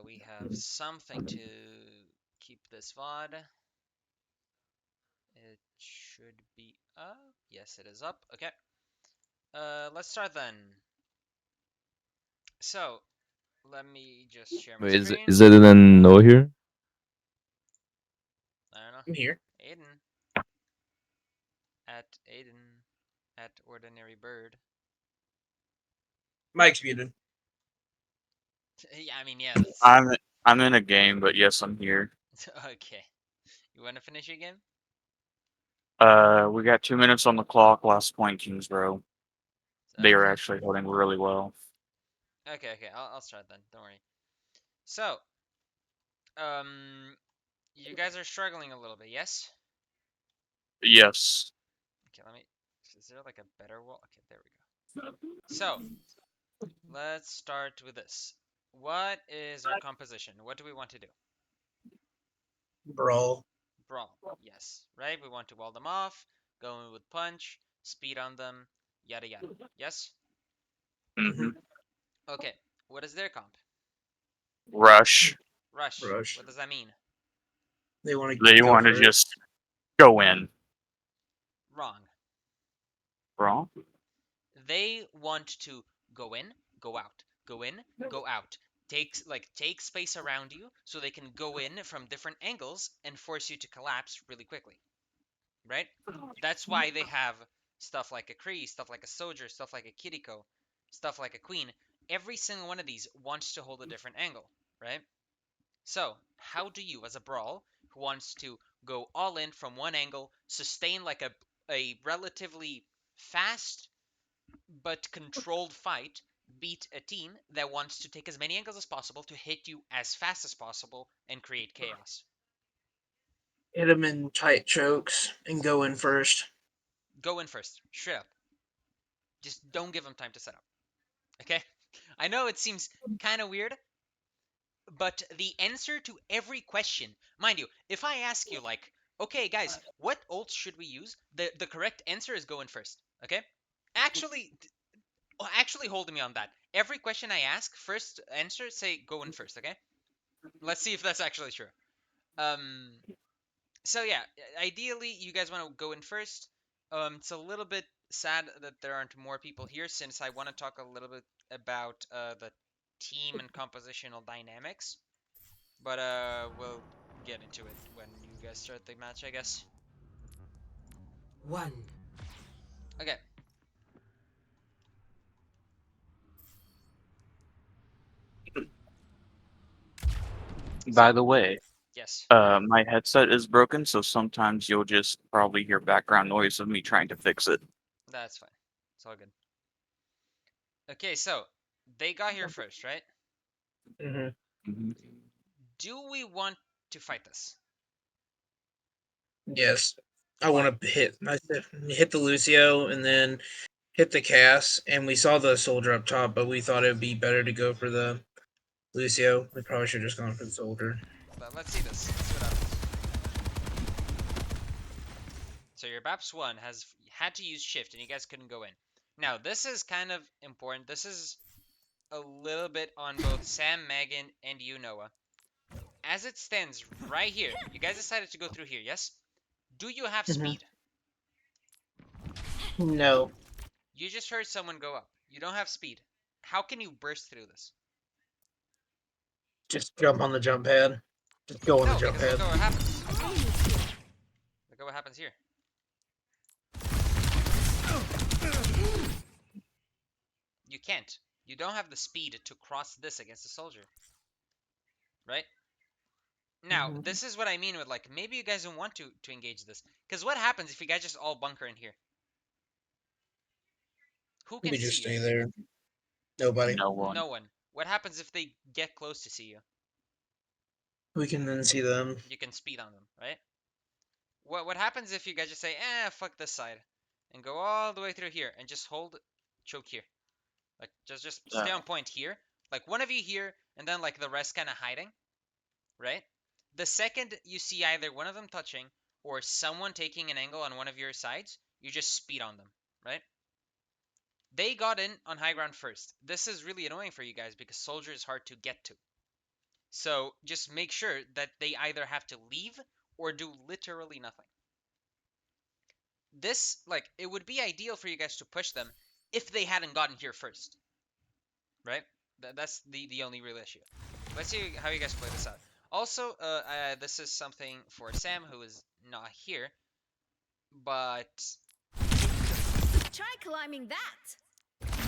we have something to keep this VOD. It should be up. Yes, it is up. Okay. Let's start then. So, let me just share my Wait, screen. is it in no here? I don't know. I'm here. Aiden. At Aiden. At Ordinary Bird. Mike's muted. Yeah, I mean, yeah, that's... I'm in a game, but yes, I'm here. Okay. You want to finish your game? We got 2 minutes on the clock. Last point, Kingsborough. They are Okay. actually holding really well. Okay. I'll start then. Don't worry. So, um, you guys are struggling a little bit, yes? Yes. Okay, let me... Is there like a better wall? Okay, there we go. So, let's start with this. What is our composition? What do we want to do? Brawl. Brawl. Yes, right? We want to wall them off, go in with punch, speed on them, yada yada. Yes? hmm Okay, what is their comp? Rush. Rush. Rush. What does that mean? They want to They go want to first. just go in. Wrong. Wrong. They want to go in, go out, go in, go out. Take space around you so they can go in from different angles and force you to collapse really quickly. Right? That's why they have stuff like a Kree, stuff like a soldier, stuff like a Kiriko, stuff like a queen. Every single one of these wants to hold a different angle, right? So, how do you, as a brawl who wants to go all in from one angle, sustain like a relatively fast but controlled fight, beat a team that wants to take as many angles as possible to hit you as fast as possible and create chaos? Hit them in tight chokes and go in first. Go in first, straight up. Just don't give them time to set up. Okay? I know it seems kind of weird, but the answer to every question, mind you, if I ask you like, okay guys, what ults should we use? The correct answer is go in first. Okay? Actually, actually hold me on that. Every question I ask, first answer say go in first. Okay? Let's see if that's actually true. Um. So yeah, ideally you guys want to go in first. It's a little bit sad that there aren't more people here since I want to talk a little bit about the team and compositional dynamics. But we'll get into it when you guys start the match, I guess. One. Okay. By So the way, yes, my headset is broken, so sometimes you'll just probably hear background noise of me trying to fix it. that's fine. It's all good. Okay, so they got here first, right? Mm-hmm. hmm Do we want to fight this? Yes. I Why? want to hit the Lucio and then hit the Cass. And we saw the soldier up top, but we thought it would be better to go for the Lucio. We probably should have just gone for the soldier. Let's see this. Let's see what happens. So your BAPS 1 has had to use shift and you guys couldn't go in. Now, this is kind of important. This is a little bit on both Sam, Megan, and you, Noah. As it stands right here, you guys decided to go through here, yes? Do you have speed? No. You just heard someone go up. You don't have speed. How can you burst through this? Just jump on the jump pad. Just go on the No, jump because look pad. at what happens. Look at what happens here. You can't. You don't have the speed to cross this against a soldier. Right? Now, Mhm. this is what I mean with like, maybe you guys don't want to engage this. Because what happens if you guys just all bunker in here? Who can We just see you? stay there. Nobody. No one. No one. What happens if they get close to see you? We can then see them. You can speed on them, right? What happens if you guys just say, fuck this side, and go all the way through here and just hold, choke here, like just stay on point here, like one of you here, and then like the rest kind of hiding, right? The second you see either one of them touching or someone taking an angle on one of your sides, you just speed on them, right? They got in on high ground first. This is really annoying for you guys because soldier is hard to get to. So just make sure that they either have to leave or do literally nothing. This, like, it would be ideal for you guys to push them if they hadn't gotten here first, right? That's the only real issue. Let's see how you guys play this out. Also, this is something for Sam, who is not here, but Try climbing that.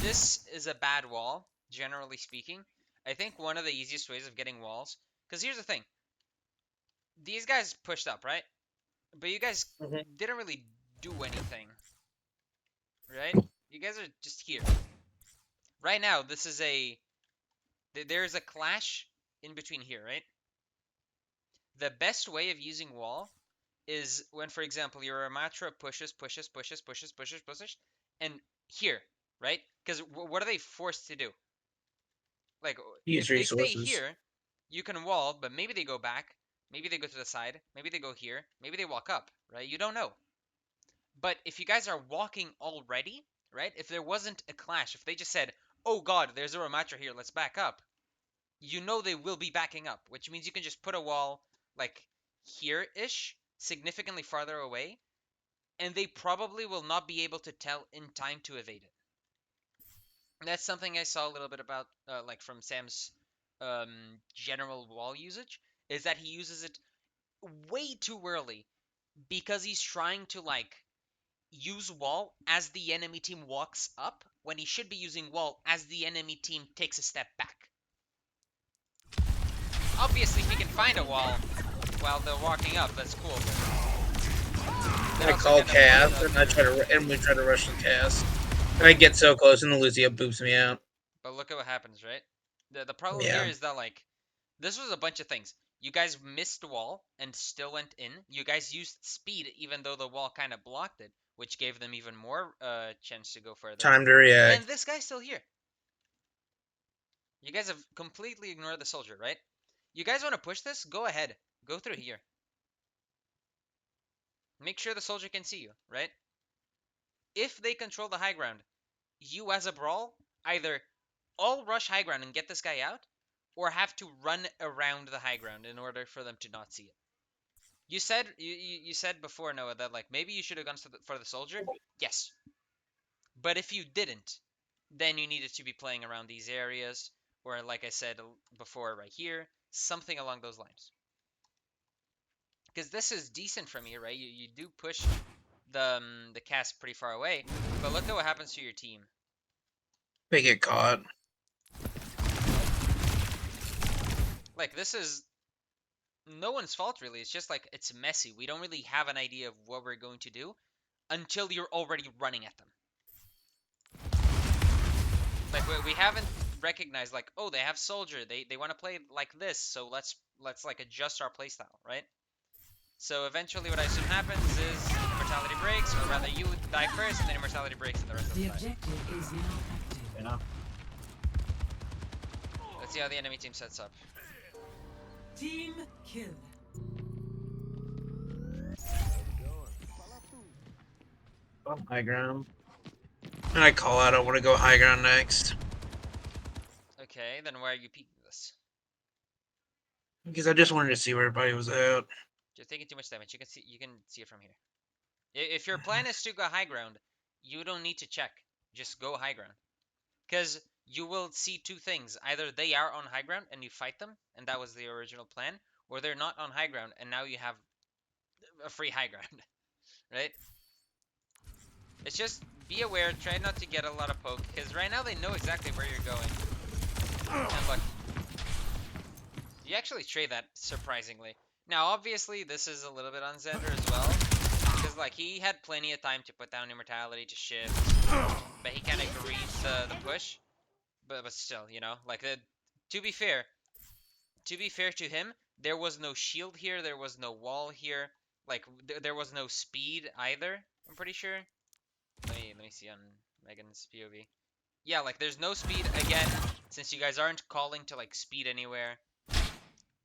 this is a bad wall, generally speaking. I think one of the easiest ways of getting walls, because here's the thing. These guys pushed up, right? But you guys Mhm. didn't really do anything, right? You guys are just here. Right now, this is there's a clash in between here, right? The best way of using wall is when, for example, your Ramatra pushes, and here, right? Because what are they forced to do? Like, Use if they stay resources. here, you can wall, but maybe they go back, maybe they go to the side, maybe they go here, maybe they walk up, right? You don't know. But if you guys are walking already, right? If there wasn't a clash, if they just said, oh god, there's a Ramatra here, let's back up, you know they will be backing up, which means you can just put a wall like here-ish, significantly farther away, and they probably will not be able to tell in time to evade it. And that's something I saw a little bit about, like from Sam's general wall usage, is that he uses it way too early because he's trying to like use wall as the enemy team walks up when he should be using wall as the enemy team takes a step back. Obviously, if he can find a wall while they're walking up, that's cool. But I call cast, and we try to rush the cast. And I get so close, and the Lucio boops me out. But look at what happens, right? The problem Yeah. here is that like this was a bunch of things. You guys missed the wall and still went in. You guys used speed even though the wall kind of blocked it, which gave them even more chance to go further. Time to react. And this guy's still here. You guys have completely ignored the soldier, right? You guys want to push this? Go ahead. Go through here. Make sure the soldier can see you, right? If they control the high ground, you as a brawl either all rush high ground and get this guy out, or have to run around the high ground in order for them to not see it. You said you said before, Noah, that like maybe you should have gone for the soldier. Yes, but if you didn't, then you needed to be playing around these areas, or like I said before, right here, something along those lines. Because this is decent from here, right? You do push the cast pretty far away, but look at what happens to your team. They get caught. Like, this is no one's fault, really. It's just like it's messy. We don't really have an idea of what we're going to do until you're already running at them. Like, we haven't recognized, like, oh, they have soldier. They want to play like this, so let's like adjust our playstyle, right? So eventually what I assume happens is immortality breaks, or rather you die first, and then immortality breaks and the rest of them die. objective is now active. Yeah. Let's see how the enemy team sets up. Team kill. High ground. And I call out, I want to go high ground next. Okay, then why are you peeking this? Because I just wanted to see where everybody was at. You're taking too much damage. You can see it from here. If your plan is to go high ground, you don't need to check. Just go high ground. Because you will see two things. Either they are on high ground and you fight them, and that was the original plan, or they're not on high ground and now you have a free high ground. Right? It's just be aware, try not to get a lot of poke, because right now they know exactly where you're going. And look, you actually trade that, surprisingly. Now, obviously, this is a little bit on Xander as well, because like he had plenty of time to put down immortality to shift, but he kind of greased the push. But still, you know, like to be fair to him, there was no shield here, there was no wall here, like there was no speed either. I'm pretty sure. Let me see on Megan's POV. Yeah, like there's no speed again, since you guys aren't calling to like speed anywhere.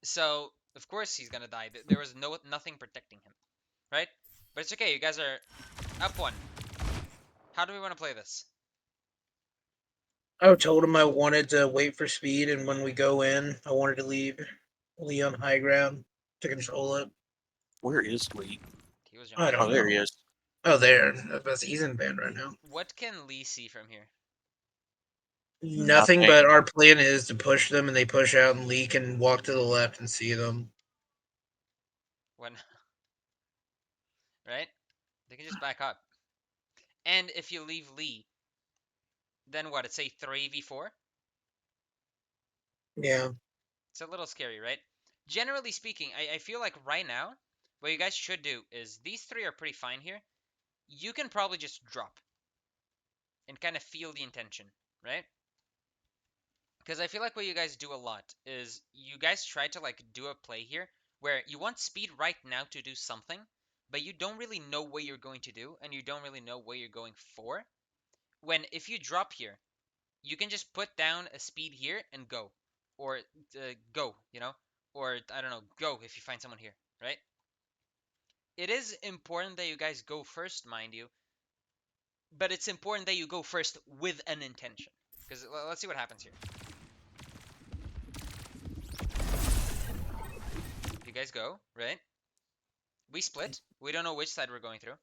So of course he's gonna die. There was nothing protecting him, right? But it's okay. You guys are up one. How do we want to play this? I told him I wanted to wait for speed, and when we go in, I wanted to leave. Lee on high ground to control it. Where is Lee? He was I jumping. Oh, don't there know. he is. Oh, there. He's in band right now. What can Lee see from here? Nothing, but our plan is to push them, and they push out, and Lee can walk to the left and see them. When right? They can just back up. And if you leave Lee, then what? It's a 3v4? Yeah. It's a little scary, right? Generally speaking, I feel like right now, what you guys should do is these three are pretty fine here. You can probably just drop and kind of feel the intention, right? Because I feel like what you guys do a lot is you guys try to like do a play here where you want speed right now to do something, but you don't really know what you're going to do and you don't really know what you're going for. When if you drop here, you can just put down a speed here and go, or go, or I don't know, go if you find someone here, right? It is important that you guys go first, mind you, but it's important that you go first with an intention. Because let's see what happens here. You guys go, right? We split. We don't know which side we're going through.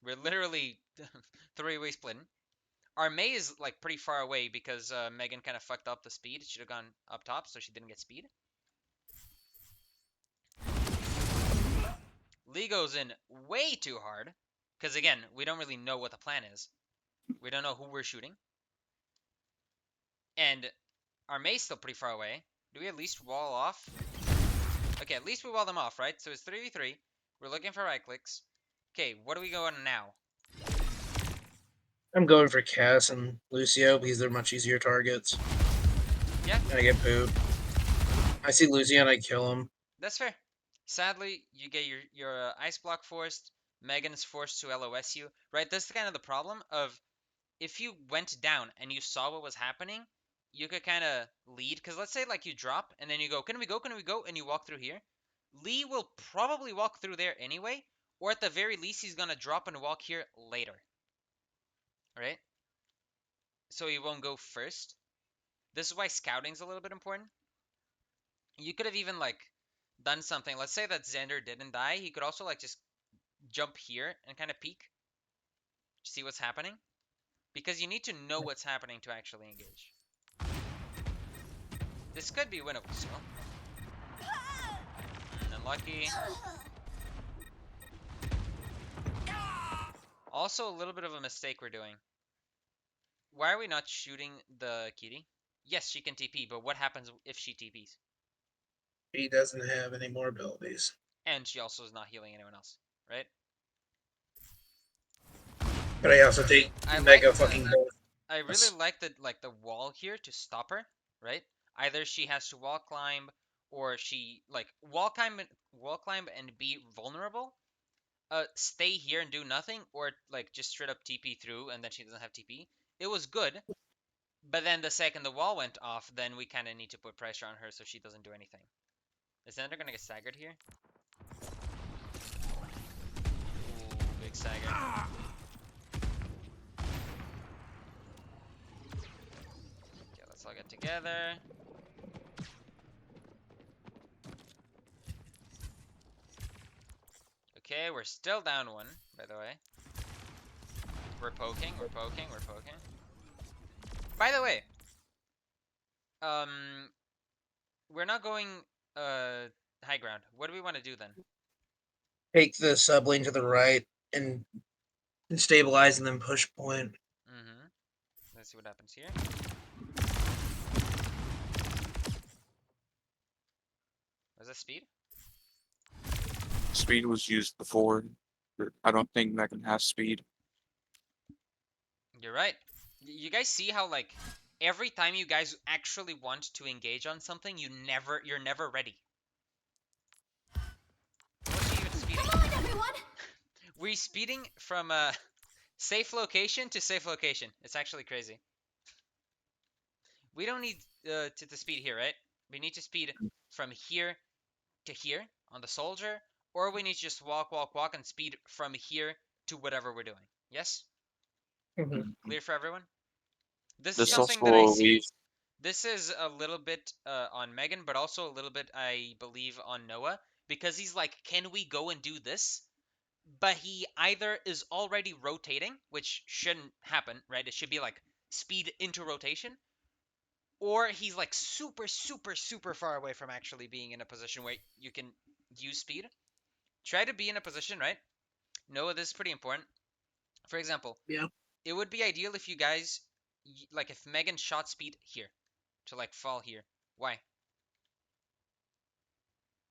We're literally three-way splitting. Our Mei is like pretty far away because Megan kind of fucked up the speed. She should have gone up top, so she didn't get speed. Lee goes in way too hard because again, we don't really know what the plan is. We don't know who we're shooting. And our Mei's still pretty far away. Do we at least wall off? Okay, at least we wall them off, right? So it's 3v3. We're looking for right clicks. Okay, what are we going now? I'm going for Cass and Lucio because they're much easier targets. Yeah. And I get pooped. I see Lucio and I kill him. That's fair. Sadly, you get your ice block forced. Megan's forced to LOS you, right? That's kind of the problem of if you went down and you saw what was happening, you could kind of lead. Because let's say like you drop and then you go, can we go? Can we go? And you walk through here. Lee will probably walk through there anyway, or at the very least, he's gonna drop and walk here later. All right? So he won't go first. This is why scouting's a little bit important. You could have even like done something. Let's say that Xander didn't die. He could also like just jump here and kind of peek, see what's happening, because you need to know what's happening to actually engage. This could be winnable still. Unlucky. Also, a little bit of a mistake we're doing. Why are we not shooting the kitty? Yes, she can TP, but what happens if she TPs? He doesn't have any more abilities. And she also is not healing anyone else, right? But I also take I mega like fucking the- bullets. I really like the wall here to stop her, right? Either she has to wall climb or she like wall climb and be vulnerable. Stay here and do nothing, or like just straight up TP through and then she doesn't have TP. It was good, but then the second the wall went off, then we kind of need to put pressure on her so she doesn't do anything. Is Xander gonna get staggered here? Ooh, big stagger. Okay, let's all get together. Okay, we're still down one, by the way. We're poking. By the way, we're not going high ground. What do we want to do then? Take the sub lane to the right and stabilize and then push point. Mm-hmm. Let's see what happens here. Was that speed? Speed was used before. But I don't think Megan has speed. You're right. You guys see how like every time you guys actually want to engage on something, you're never ready. What's she even speeding? Come on, everyone! We're speeding from a safe location to safe location. It's actually crazy. We don't need to speed here, right? We need to speed from here to here on the soldier, or we need to just walk and speed from here to whatever we're doing. Yes? Mhm. Clear for everyone? This is This something also that I will see. leave. This is a little bit on Megan, but also a little bit, I believe, on Noah, because he's like, can we go and do this? But he either is already rotating, which shouldn't happen, right? It should be like speed into rotation, or he's like super, super, super far away from actually being in a position where you can use speed. Try to be in a position, right? Noah, this is pretty important. For example, Yeah. it would be ideal if you guys, like, if Megan shot speed here to like fall here. Why?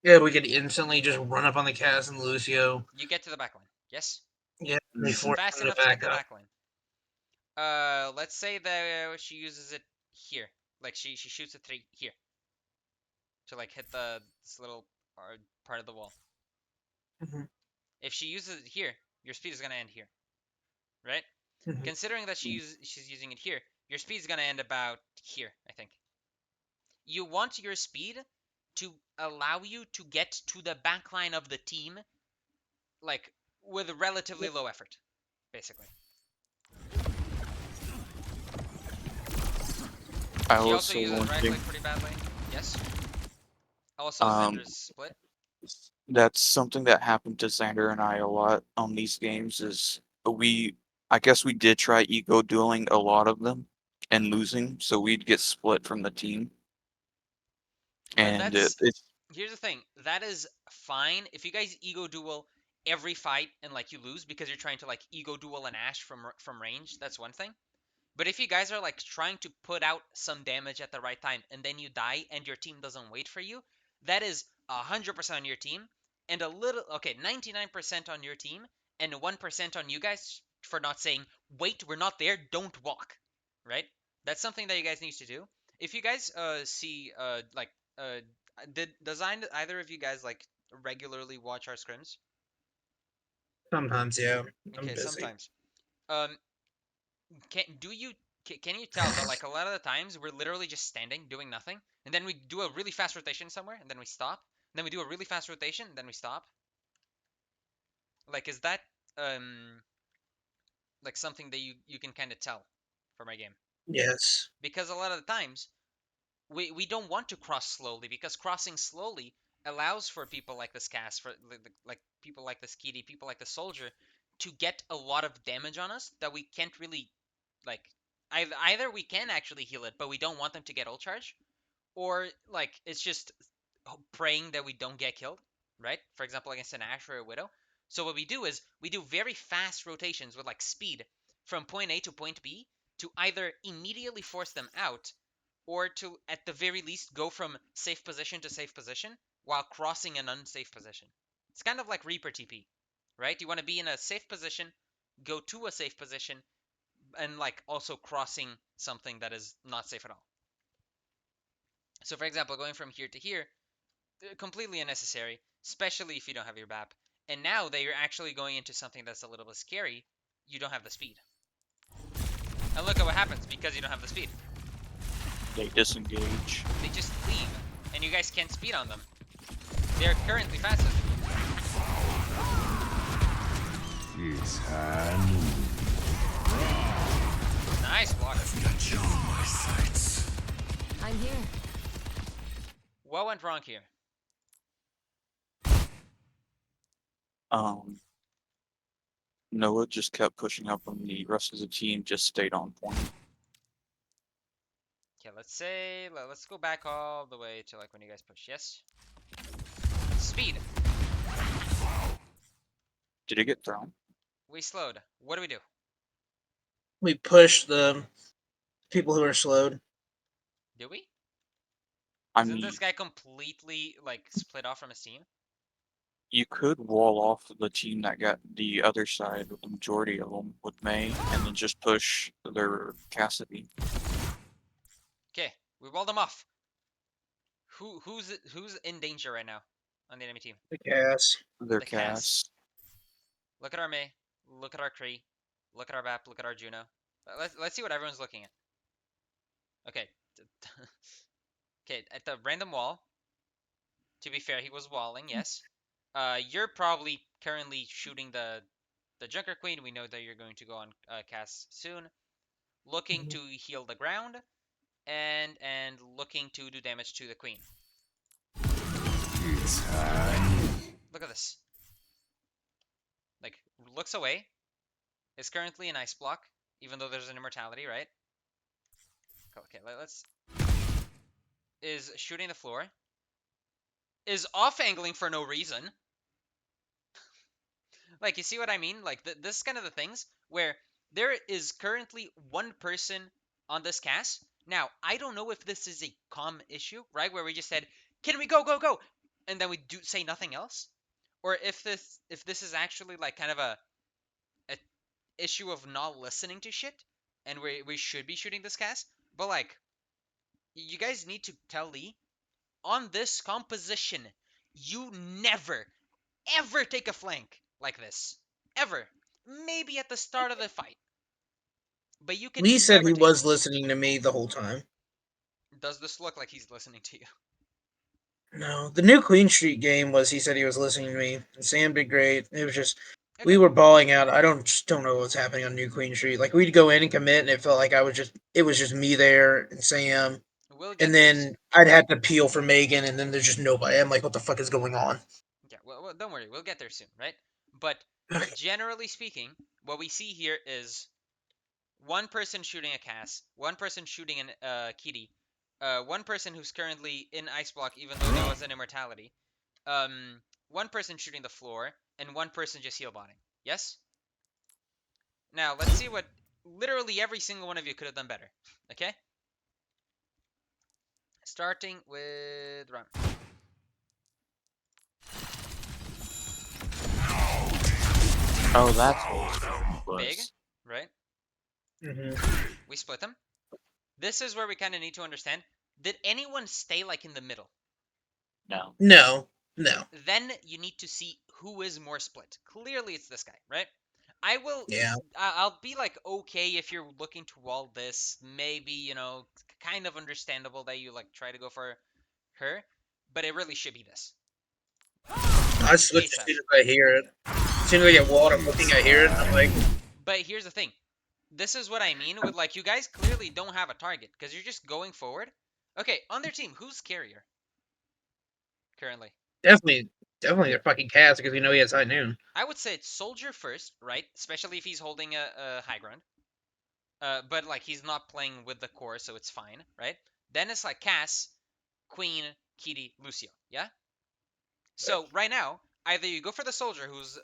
Yeah, we could instantly just run up on the Cass and Lucio. You get to the back line. Yes? Yeah, we It's force fast them to enough to get back to the up. back line. Let's say that she uses it here. Like she shoots it three here to like hit this little part of the wall. Mhm, If she uses it here, your speed is gonna end here, right? mhm. Considering that she's using it here, your speed is gonna end about here, I think. You want your speed to allow you to get to the back line of the team, like with relatively low effort, basically. I She also also uses right wondering, click pretty badly. Yes. Also, um, Xander's split. that's something that happened to Xander and I a lot on these games is I guess we did try ego dueling a lot of them and losing, so we'd get split from the team. But And it here's the thing. That is fine if you guys ego duel every fight and like you lose because you're trying to like ego duel an Ashe from range. That's one thing. But if you guys are like trying to put out some damage at the right time and then you die and your team doesn't wait for you, that is 100% on your team and a little, okay, 99% on your team and 1% on you guys for not saying, wait, we're not there, don't walk, right? That's something that you guys need to do. If you guys see like uh does either of you guys like regularly watch our scrims? Sometimes, yeah. I'm Okay, busy. sometimes. Um, can you tell that like a lot of the times we're literally just standing doing nothing, and then we do a really fast rotation somewhere, and then we stop, and then we do a really fast rotation, and then we stop. Like, is that um like something that you can kind of tell from our game? Yes. Because a lot of the times we don't want to cross slowly because crossing slowly allows for people like this cast for like people like this Kitty, people like the soldier to get a lot of damage on us that we can't really like either we can actually heal it but we don't want them to get ult charge, or like it's just praying that we don't get killed, right? For example, against an Ashe or a Widow. So what we do is we do very fast rotations with like speed from point A to point B to either immediately force them out or to at the very least go from safe position to safe position while crossing an unsafe position. It's kind of like Reaper TP, right? You want to be in a safe position, go to a safe position, and like also crossing something that is not safe at all. So for example, going from here to here, completely unnecessary, especially if you don't have your BAP. And now that you're actually going into something that's a little bit scary, you don't have the speed. And look at what happens because you don't have the speed. they disengage. They just leave, and you guys can't speed on them. They're currently faster than you. It's hand. Nice block. Got you on my sights. I'm here. What went wrong here? Um, Noah just kept pushing up and the rest of the team just stayed on point. Okay, let's go back all the way to like when you guys push. Yes. Speed. Did it get thrown? We slowed. What do we do? We push the people who are slowed. Do we? I Isn't mean, this guy completely like split off from his team? you could wall off the team that got the other side with the majority of them with May and then just push their Cassidy. Okay, we walled them off. Who's in danger right now on the enemy team? The Cass. Their The Cass. cast. Look at our Mei. Look at our Kree. Look at our BAP. Look at our Juno. Let's see what everyone's looking at. Okay. Okay, at the random wall. To be fair, he was walling. Yes. You're probably currently shooting the Junker Queen. We know that you're going to go on Cass soon. Looking Mhm. to heal the ground. and looking to do damage to the queen. It's time. Look at this. Like, looks away. Is currently an ice block, even though there's an immortality, right? Okay, let's... Is shooting the floor. Is off-angling for no reason. Like, you see what I mean? Like, this is kind of the things where there is currently one person on this cast. Now, I don't know if this is a comm issue, right? Where we just said, can we go, go, go? And then we do say nothing else. Or if this is actually like kind of a issue of not listening to shit. And we should be shooting this cast. But like, you guys need to tell Lee, on this composition, you never, ever take a flank like this. Ever. Maybe at the start of the fight. But you can Lee said never he take was it. listening to me the whole time. Does this look like he's listening to you? No, the new Queen Street game was he said he was listening to me. And Sam did great. It was just Okay. we were bawling out. I don't know what's happening on New Queen Street. Like we'd go in and commit, and it felt like it was just me there and Sam, We'll get and there. then I'd have to peel for Megan, and then there's just nobody. I'm like, what the fuck is going on? Yeah, well, don't worry. We'll get there soon, right? But Okay. generally speaking, what we see here is one person shooting a Cass, one person shooting an Kitty, one person who's currently in Ice Block, even though that was an immortality, one person shooting the floor, and one person just heal botting. Yes? Now, let's see what literally every single one of you could have done better. Okay? Starting with Ron. Oh, that's what it Big, was. right? Mm-hmm. We split them. This is where we kind of need to understand. Did anyone stay like in the middle? No. No, no, Then you need to see who is more split. Clearly, it's this guy, right? I will. yeah. I'll be like, okay, if you're looking to wall this, maybe, you know, kind of understandable that you like try to go for her, but it really should be this. I switch as ASAP. soon as I hear it. As soon as I get walled, I'm looking, I hear it, I'm like, But here's the thing. This is what I mean with like, you guys clearly don't have a target because you're just going forward. Okay, on their team, who's carrier currently? definitely they're fucking cats because we know he has high noon. I would say it's Soldier first, right? Especially if he's holding a high ground. But like he's not playing with the core, so it's fine, right? Then it's like Cass, Queen, Kitty, Lucio, yeah? So right now, either you go for the Soldier who's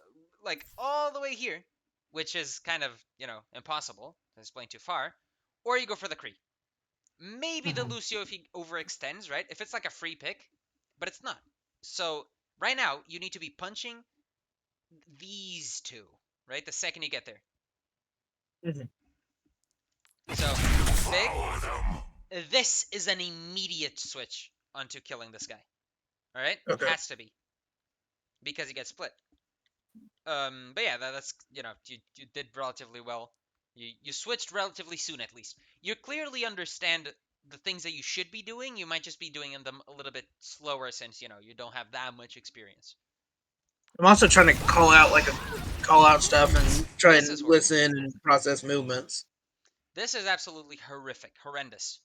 like all the way here, which is kind of, you know, impossible, it's playing too far, or you go for the Kree. Maybe the Lucio if he overextends, right? If it's like a free pick, but it's not. So right now, you need to be punching these two, right? The second you get there. Mhm. So, Big, this is an immediate switch onto killing this guy. Alright? Okay. Has to be. Because he gets split. But yeah, that's, you know, you did relatively well. You switched relatively soon, at least. You clearly understand the things that you should be doing. You might just be doing them a little bit slower since, you know, you don't have that much experience. I'm also trying to call out stuff and try This and is horrible. listen and process movements. This is absolutely horrific, horrendous.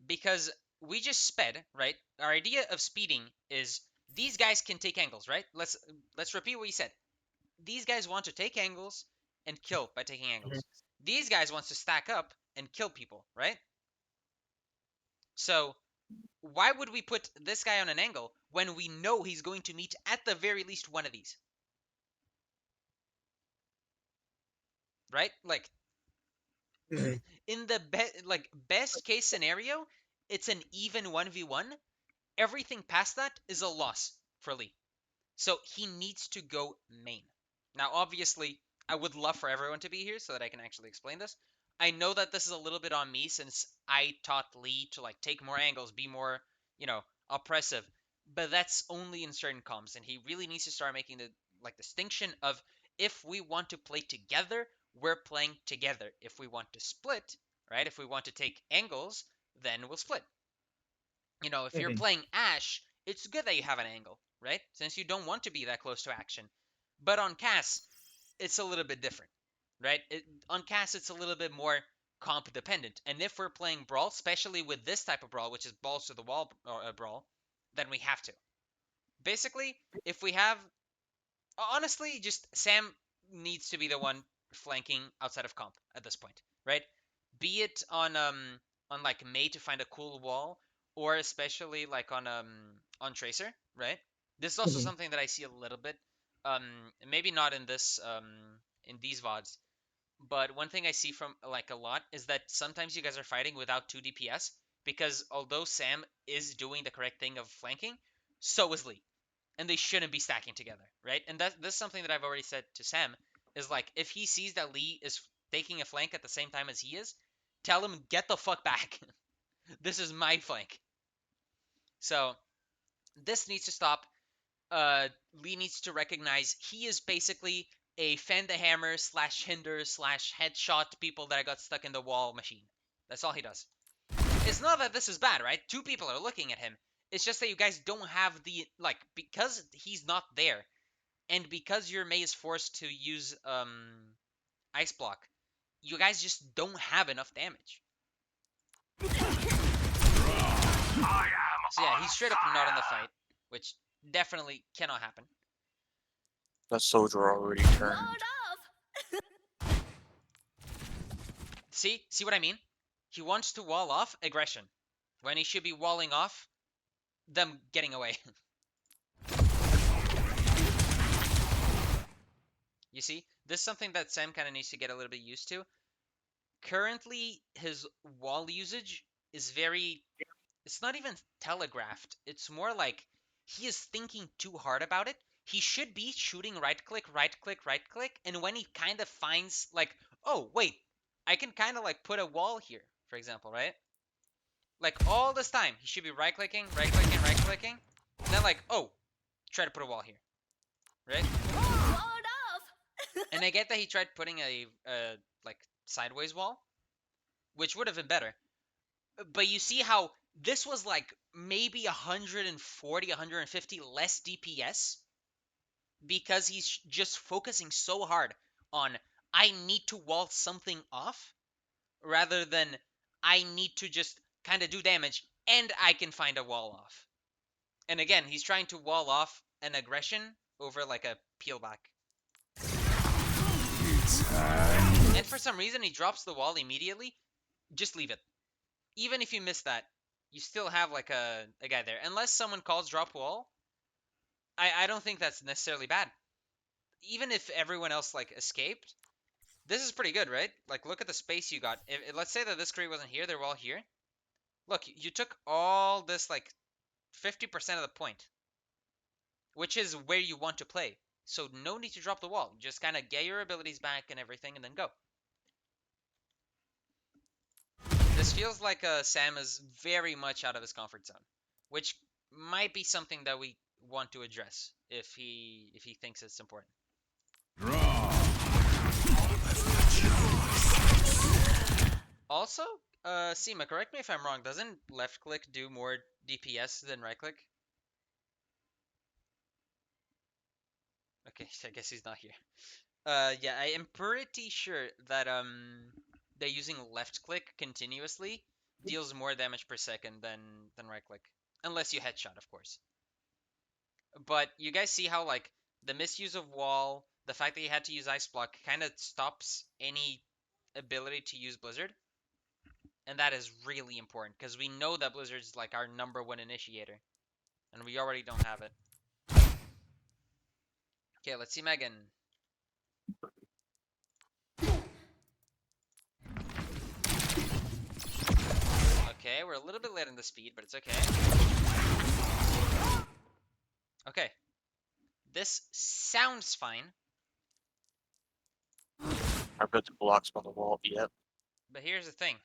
Because we just sped, right? Our idea of speeding is these guys can take angles, right? Let's repeat what you said. These guys want to take angles and kill by taking angles. These guys want to stack up and kill people, right? So why would we put this guy on an angle when we know he's going to meet at the very least one of these? Right? Like Mhm. in the best case scenario, it's an even 1v1. Everything past that is a loss for Lee. So he needs to go main. Now, obviously, I would love for everyone to be here so that I can actually explain this. I know that this is a little bit on me since I taught Lee to like take more angles, be more, you know, oppressive. But that's only in certain comms, and he really needs to start making the like distinction of if we want to play together, we're playing together. If we want to split, right? If we want to take angles, then we'll split. You know, if you're Mhm. playing Ash, it's good that you have an angle, right? Since you don't want to be that close to action. But on Cass, it's a little bit different, right? On Cass, it's a little bit more comp dependent. And if we're playing Brawl, especially with this type of Brawl, which is balls to the wall Brawl, then we have to. Basically, if we have, honestly, just Sam needs to be the one flanking outside of comp at this point, right? Be it on like Mei to find a cool wall, or especially like on Tracer, right? This is also Mhm. something that I see a little bit. Um, maybe not in this in these VODs, but one thing I see from like a lot is that sometimes you guys are fighting without 2 DPS because although Sam is doing the correct thing of flanking, so is Lee. And they shouldn't be stacking together, right? And that's something that I've already said to Sam is like if he sees that Lee is taking a flank at the same time as he is, tell him get the fuck back. This is my flank. So this needs to stop. Lee needs to recognize he is basically a fend the hammer slash hinder slash headshot people that got stuck in the wall machine. That's all he does. It's not that this is bad, right? Two people are looking at him. It's just that you guys don't have the like because he's not there, and because your Mei is forced to use ice block. You guys just don't have enough damage. So yeah, he's straight up not in the fight, which definitely cannot happen. That soldier already turned. Ward off! See what I mean? He wants to wall off aggression when he should be walling off them getting away. You see, this is something that Sam kind of needs to get a little bit used to. Currently, his wall usage is very, it's not even telegraphed. It's more like he is thinking too hard about it. He should be shooting right click, right click, right click. And when he kind of finds like, oh, wait, I can kind of like put a wall here, for example, right? Like all this time, he should be right clicking, right clicking, right clicking. Then like, oh, try to put a wall here, right? Ward off! And I get that he tried putting a like sideways wall, which would have been better. But you see how this was like maybe 140, 150 less DPS because he's just focusing so hard on I need to wall something off rather than I need to just kind of do damage and I can find a wall off. And again, he's trying to wall off an aggression over like a peel back. And for some reason, he drops the wall immediately. Just leave it. Even if you miss that, you still have like a guy there. Unless someone calls drop wall, I don't think that's necessarily bad. Even if everyone else like escaped, this is pretty good, right? Like look at the space you got. If let's say that this crew wasn't here, they were all here. Look, you took all this like 50% of the point, which is where you want to play. So no need to drop the wall. Just kind of get your abilities back and everything and then go. This feels like Sam is very much out of his comfort zone, which might be something that we want to address if he thinks it's important. Also, Seema, correct me if I'm wrong. Doesn't left click do more DPS than right click? Okay, I guess he's not here. Yeah, I am pretty sure that they're using left click continuously deals more damage per second than right click, unless you headshot, of course. But you guys see how like the misuse of wall, the fact that you had to use ice block, kind of stops any ability to use Blizzard, and that is really important because we know that Blizzard is like our #1 initiator, and we already don't have it. Okay, let's see Megan. Okay, we're a little bit late on the speed, but it's okay. Okay. This sounds fine, I bet the block's by the wall. Yep. but here's the thing.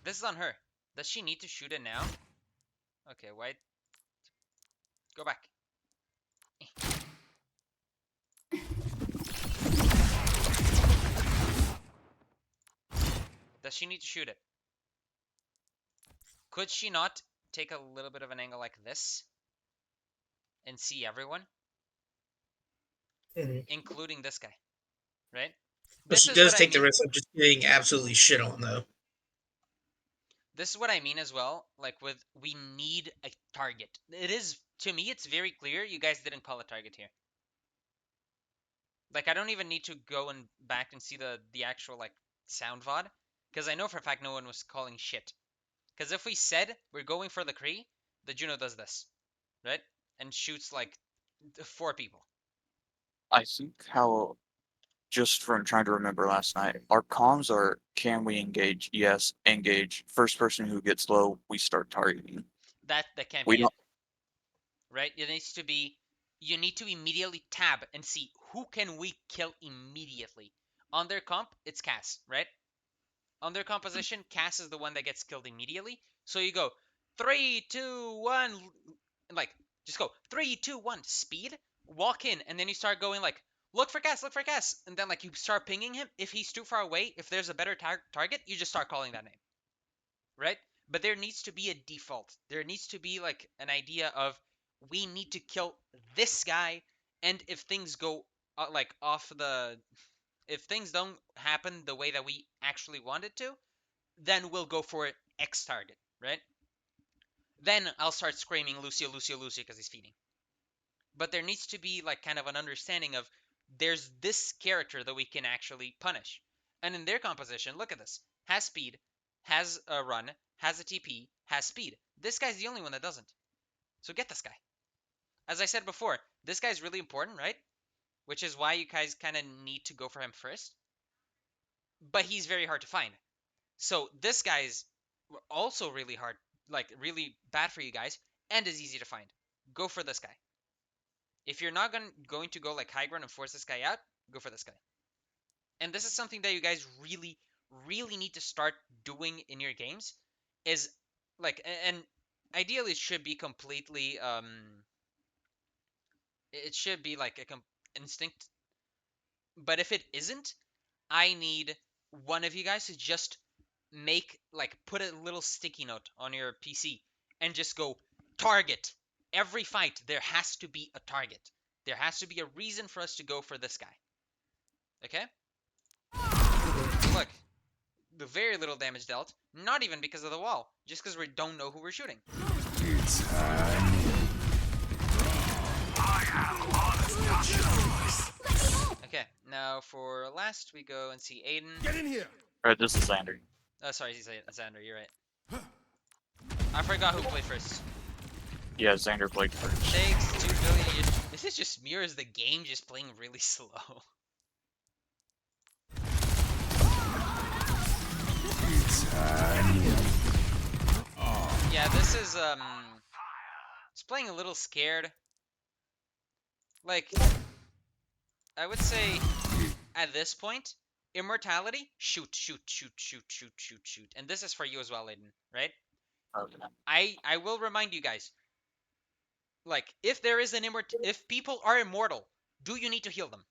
This is on her. Does she need to shoot it now? Okay, wait. Go back. Does she need to shoot it? Could she not take a little bit of an angle like this and see everyone, Mhm. including this guy, right? But This she is what does I take the mean. risk of just getting absolutely shit on, though. This is what I mean as well. Like with we need a target. It is to me. It's very clear. You guys didn't call a target here. Like I don't even need to go and back and see the actual like sound VOD because I know for a fact no one was calling shit. Because if we said we're going for the Kree, the Juno does this, right? And shoots like 4 people. I think how, just from trying to remember last night, our comms are, can we engage? Yes, engage. First person who gets low, we start targeting. That can't We be it, don't. right? It needs to be you need to immediately tab and see who can we kill immediately. On their comp, it's Cass, right? On their composition, Cass is the one that gets killed immediately. So you go 3, 2, 1, and like just go 3, 2, 1, speed, walk in, and then you start going like look for Cass, and then like you start pinging him. If he's too far away, if there's a better target, you just start calling that name, right? But there needs to be a default. There needs to be like an idea of we need to kill this guy, and if things go like off the if things don't happen the way that we actually want it to, then we'll go for X target, right? Then I'll start screaming Lucio, Lucio, Lucio because he's feeding. But there needs to be like kind of an understanding of there's this character that we can actually punish. And in their composition, look at this. Has speed, has a run, has a TP, has speed. This guy's the only one that doesn't. So get this guy. As I said before, this guy's really important, right? Which is why you guys kind of need to go for him first. But he's very hard to find. So this guy's also really hard, like really bad for you guys, and is easy to find. Go for this guy. If you're not going to go like high ground and force this guy out, go for this guy. And this is something that you guys really, really need to start doing in your games. Is like, and ideally it should be completely, it should be like a instinct. But if it isn't, I need one of you guys to just make like put a little sticky note on your PC and just go target. Every fight there has to be a target. There has to be a reason for us to go for this guy. Okay? Look, the very little damage dealt, not even because of the wall, just because we don't know who we're shooting. It's time. Okay, now for last we go and see Aiden. Get in here. Alright, this is Xander. Oh, sorry, he's Xander, you're right. I forgot who played first. Yeah, Xander played first. Thanks, 2 billion. Is it just me or is the game just playing really slow? It's time. Yeah, this is it's playing a little scared. Like I would say at this point, immortality, shoot. And this is for you as well, Aiden, right? Okay. I will remind you guys. Like if there is an if people are immortal, do you need to heal them?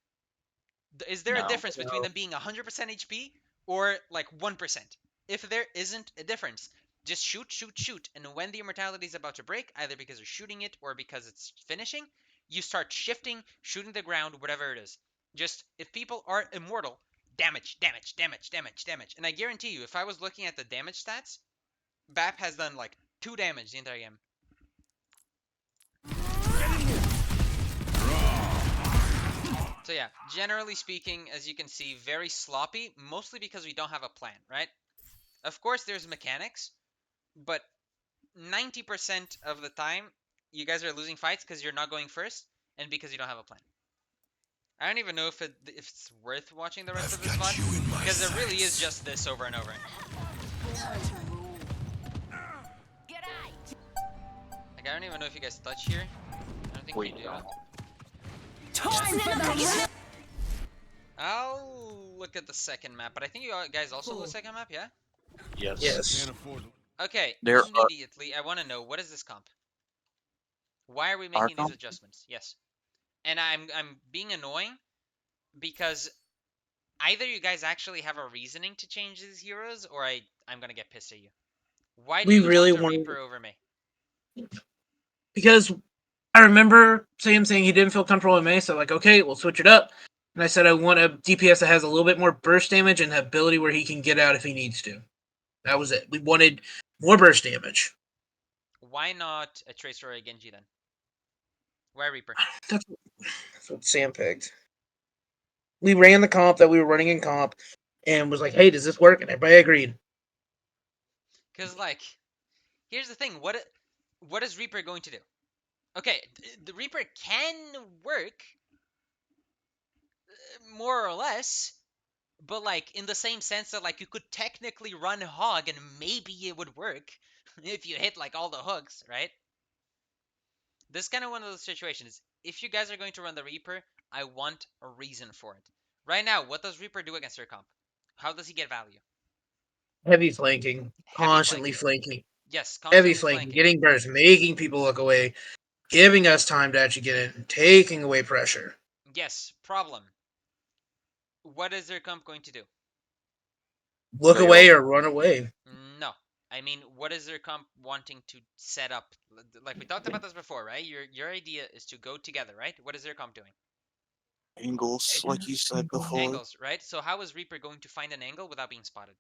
Is there a No. difference between them being 100% HP or like 1%? If there isn't a difference, just shoot, and when the immortality is about to break, either because you're shooting it or because it's finishing, you start shifting, shooting the ground, whatever it is. Just if people are immortal, damage. And I guarantee you, if I was looking at the damage stats, BAP has done like 2 damage the entire game. So yeah, generally speaking, as you can see, very sloppy, mostly because we don't have a plan, right? Of course, there's mechanics, but 90% of the time, you guys are losing fights because you're not going first, and because you don't have a plan. I don't even know if it's worth watching the rest of this got you in VOD, my because it really is sights. just this over and over. Like, I don't even know if you guys touch here. I don't think Wait, you do. Time for the I'll look at the second map, but I think you guys also know the second map, yeah? Yes. Yes. Can't afford it. Okay, There are- immediately, I want to know, what is this comp? Why are we Our making these comp? adjustments? Yes. And I'm being annoying because either you guys actually have a reasoning to change these heroes, or I'm gonna get pissed at you. Why do We you really want a wanted- Reaper over me? Because I remember Sam saying he didn't feel comfortable with Mei, so like, okay, we'll switch it up. And I said I want a DPS that has a little bit more burst damage and ability where he can get out if he needs to. That was it. We wanted more burst damage. Why not a Tracer or a Genji then? Why Reaper? That's what Sam picked. We ran the comp that we were running in comp and was like, hey, does this work? And everybody agreed. Because like, here's the thing. What is Reaper going to do? Okay, the Reaper can work more or less, but like in the same sense that like you could technically run Hog and maybe it would work if you hit like all the hooks, right? This is kind of one of those situations. If you guys are going to run the Reaper, I want a reason for it. Right now, what does Reaper do against your comp? How does he get value? Heavy flanking. Heavy Constantly flanking. flanking. Yes, Heavy constantly flanking. flanking. Getting burst. Making people look away. Giving us time to actually get in. Taking away pressure. Yes, problem. What is their comp going to do? Look Fail. away or run away. No. I mean, what is their comp wanting to set up? Like we talked about this before, right? Your idea is to go together, right? What is their comp doing? Angles, like you said before. Angles, right? So how is Reaper going to find an angle without being spotted?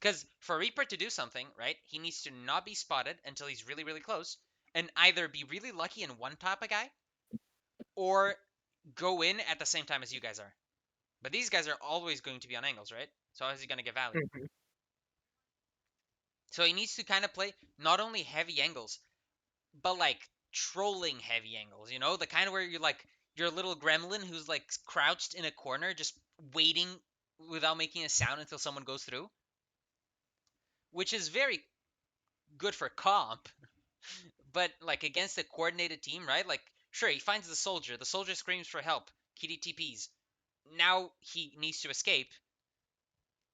Because for Reaper to do something, right, he needs to not be spotted until he's really, really close, and either be really lucky and one-tap a guy, or go in at the same time as you guys are. But these guys are always going to be on angles, right? So how is he going to get value? Mhm. So he needs to kind of play not only heavy angles, but like trolling heavy angles, you know? The kind where you're like your little gremlin who's like crouched in a corner just waiting without making a sound until someone goes through, which is very good for comp, but like against a coordinated team, right? Like sure, he finds the soldier screams for help, Kitty TPs. Now he needs to escape,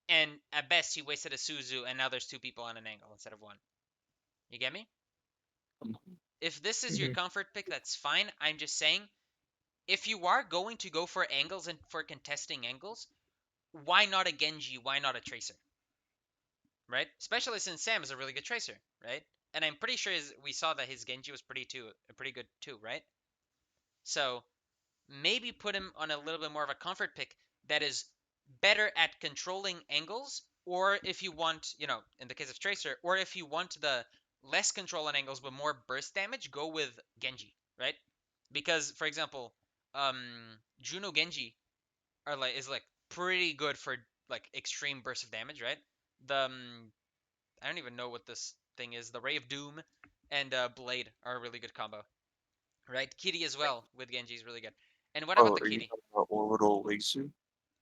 and at best he wasted a Suzu, and now there's two people on an angle instead of one. You get me? If this is your Mhm. comfort pick, that's fine. I'm just saying, if you are going to go for angles and for contesting angles, why not a Genji? Why not a Tracer? Right? Especially since Sam is a really good Tracer, right? And I'm pretty sure we saw that his Genji was pretty good too, right? So maybe put him on a little bit more of a comfort pick that is better at controlling angles, or if you want, in the case of Tracer, or if you want the less control on angles but more burst damage, go with Genji, right? Because, for example, Juno Genji is like pretty good for like extreme burst of damage, right? The I don't even know what this thing is. The Ray of Doom and Blade are a really good combo, right? Kitty as well with Genji is really good. And what about Oh, the are you Kitty? talking about orbital laser?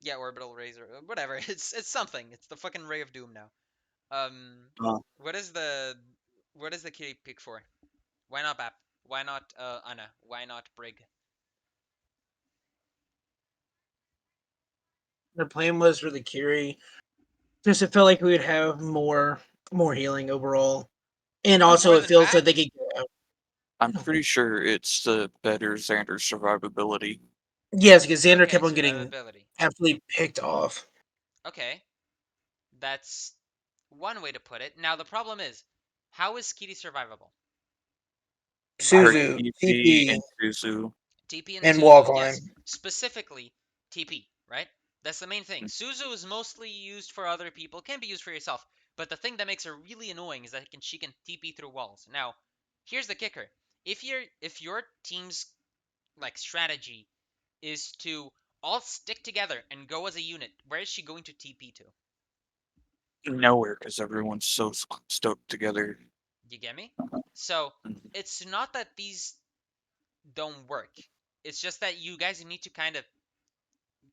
Yeah, Orbital Razor, whatever. It's something. It's the fucking Ray of Doom now. Uh, What is the Kitty pick for? Why not Bap? Why not Ana? Why not Brig? Their plan was for the Kiri. Just it felt like we would have more healing overall. And also More it than feels like Bap? they could get out. I'm pretty sure it's the better Xander survivability. Yes, because Xander Okay, kept on getting survivability. absolutely picked off. Okay, that's one way to put it. Now the problem is, how is Kitty survivable? In I what heard way? Suzu, TP TP, and Suzu. TP and and wall Suzu, yes. climb. Specifically, TP, right? That's the main thing. Suzu is mostly used for other people, can be used for yourself. But the thing that makes her really annoying is that she can TP through walls. Now, here's the kicker. If your team's like strategy is to all stick together and go as a unit, where is she going to TP to? Nowhere, because everyone's so stoked together. You get me? So, Mhm. it's not that these don't work. It's just that you guys need to kind of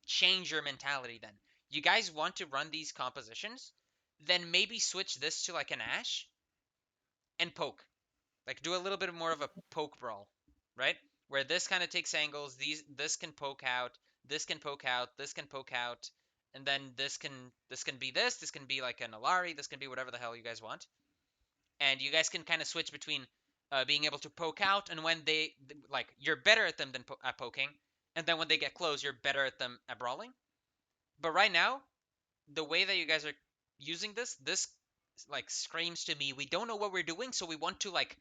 change your mentality then. You guys want to run these compositions, then maybe switch this to like an Ash and poke. Like do a little bit more of a poke brawl, right? Where this kind of takes angles, this can poke out, this can poke out, this can poke out, and then this can be this can be like an Alari, this can be whatever the hell you guys want. And you guys can kind of switch between being able to poke out, and when they like you're better at them than at poking, and then when they get close, you're better at them at brawling. But right now, the way that you guys are using this like screams to me we don't know what we're doing, so we want to like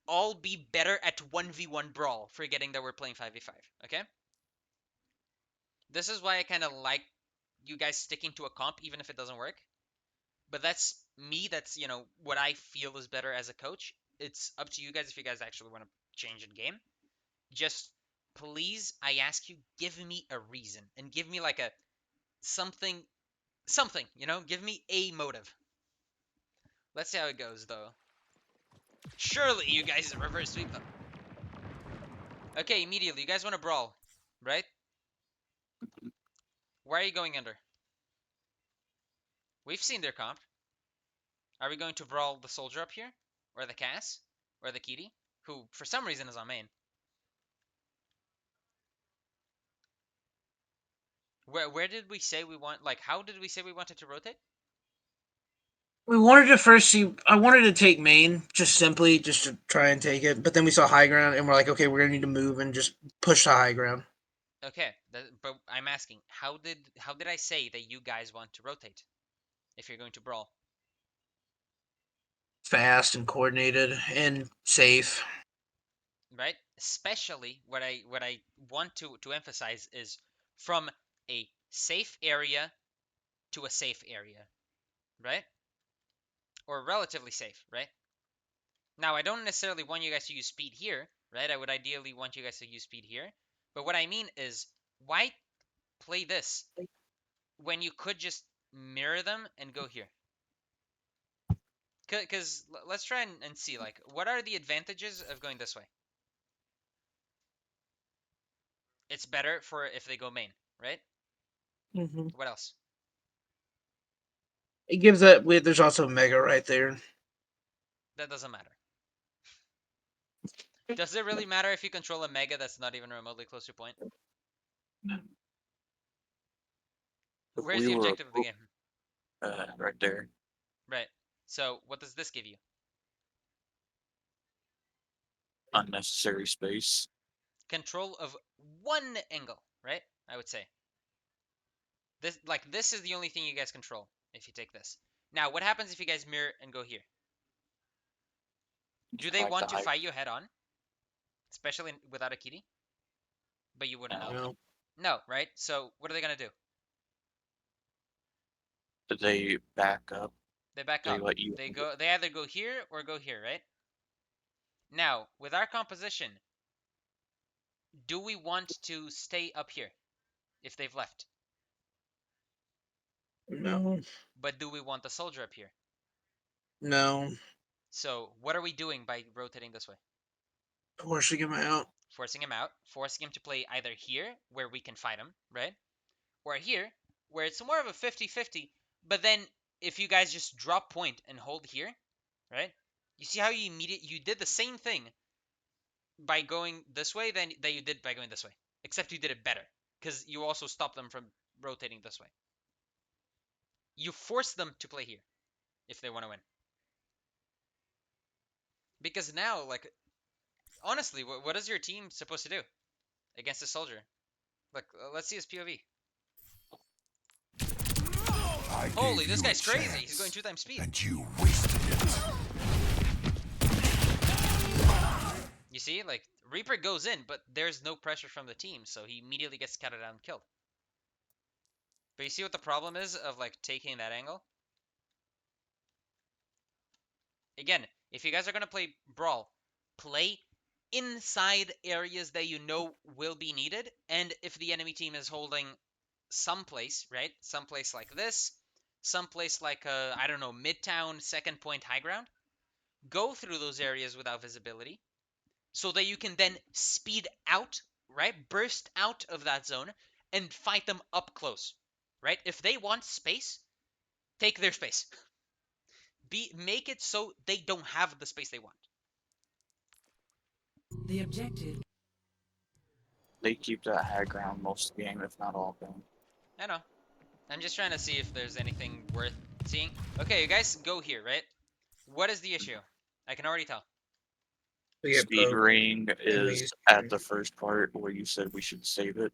all be better at 1v1 brawl, forgetting that we're playing 5v5. Okay? This is why I kind of like you guys sticking to a comp even if it doesn't work. But that's me. That's, what I feel is better as a coach. It's up to you guys if you guys actually want to change in game. Just please, I ask you, give me a reason and give me like a something, give me a motive. Let's see how it goes though. Surely you guys reverse sweep them. Okay, immediately. You guys want to brawl, right? Why are you going under? We've seen their comp. Are we going to brawl the soldier up here? Or the Cass? Or the Kitty? Who, for some reason, is on main. Where did we say we want... Like, how did we say we wanted to rotate? We wanted to first see. I wanted to take main, just to try and take it. But then we saw high ground, and we're like, okay, we're gonna need to move and just push the high ground. Okay, but I'm asking, how did I say that you guys want to rotate? If you're going to brawl. Fast and coordinated and safe. Right? Especially what I want to emphasize is from a safe area to a safe area, right? Or relatively safe, right? Now, I don't necessarily want you guys to use speed here, right? I would ideally want you guys to use speed here. But what I mean is, why play this when you could just mirror them and go here? Because let's try and see, like, what are the advantages of going this way? It's better for if they go main, right? Mm-hmm. What else? It gives that. There's also Mega right there. That doesn't matter. Does it really matter if you control a Mega that's not even remotely close to point? If Where's we the were objective of the game? right there. Right. So what does this give you? Unnecessary space. Control of one angle, right? I would say. This is the only thing you guys control if you take this. Now, what happens if you guys mirror and go here? Do they want to fight you head on? Especially without a kitty? But you wouldn't know. No. No, right? So what are they gonna do? They back up. They back They up. let you. They either go here or go here, right? Now, with our composition, do we want to stay up here if they've left? No. But do we want the soldier up here? No. So what are we doing by rotating this way? Forcing him out. Forcing him out, forcing him to play either here, where we can fight him, right? Or here, where it's more of a 50-50, but then if you guys just drop point and hold here, right? You see how you did the same thing by going this way than that you did by going this way, except you did it better because you also stopped them from rotating this way. You force them to play here if they want to win. Because now, like, honestly, what is your team supposed to do against a soldier? Look, let's see his POV. I Holy, gave this you a guy's crazy. chance, He's going 2x speed. and you wasted it. You see, like, Reaper goes in, but there's no pressure from the team, so he immediately gets scouted out and killed. But you see what the problem is of, like, taking that angle? Again, if you guys are going to play Brawl, play inside areas that you know will be needed, and if the enemy team is holding someplace, right? Someplace like this, someplace like, I don't know, Midtown, second point, high ground, go through those areas without visibility, so that you can then speed out, right? Burst out of that zone and fight them up close, right? If they want space, take their space. Make it so they don't have the space they want. The objective. They keep that high ground most of the game, if not all of them. I know. I'm just trying to see if there's anything worth seeing. Okay, you guys go here, right? What is the issue? I can already tell. We get Speed poked. ring is Enemies. at the first part where you said we should save it.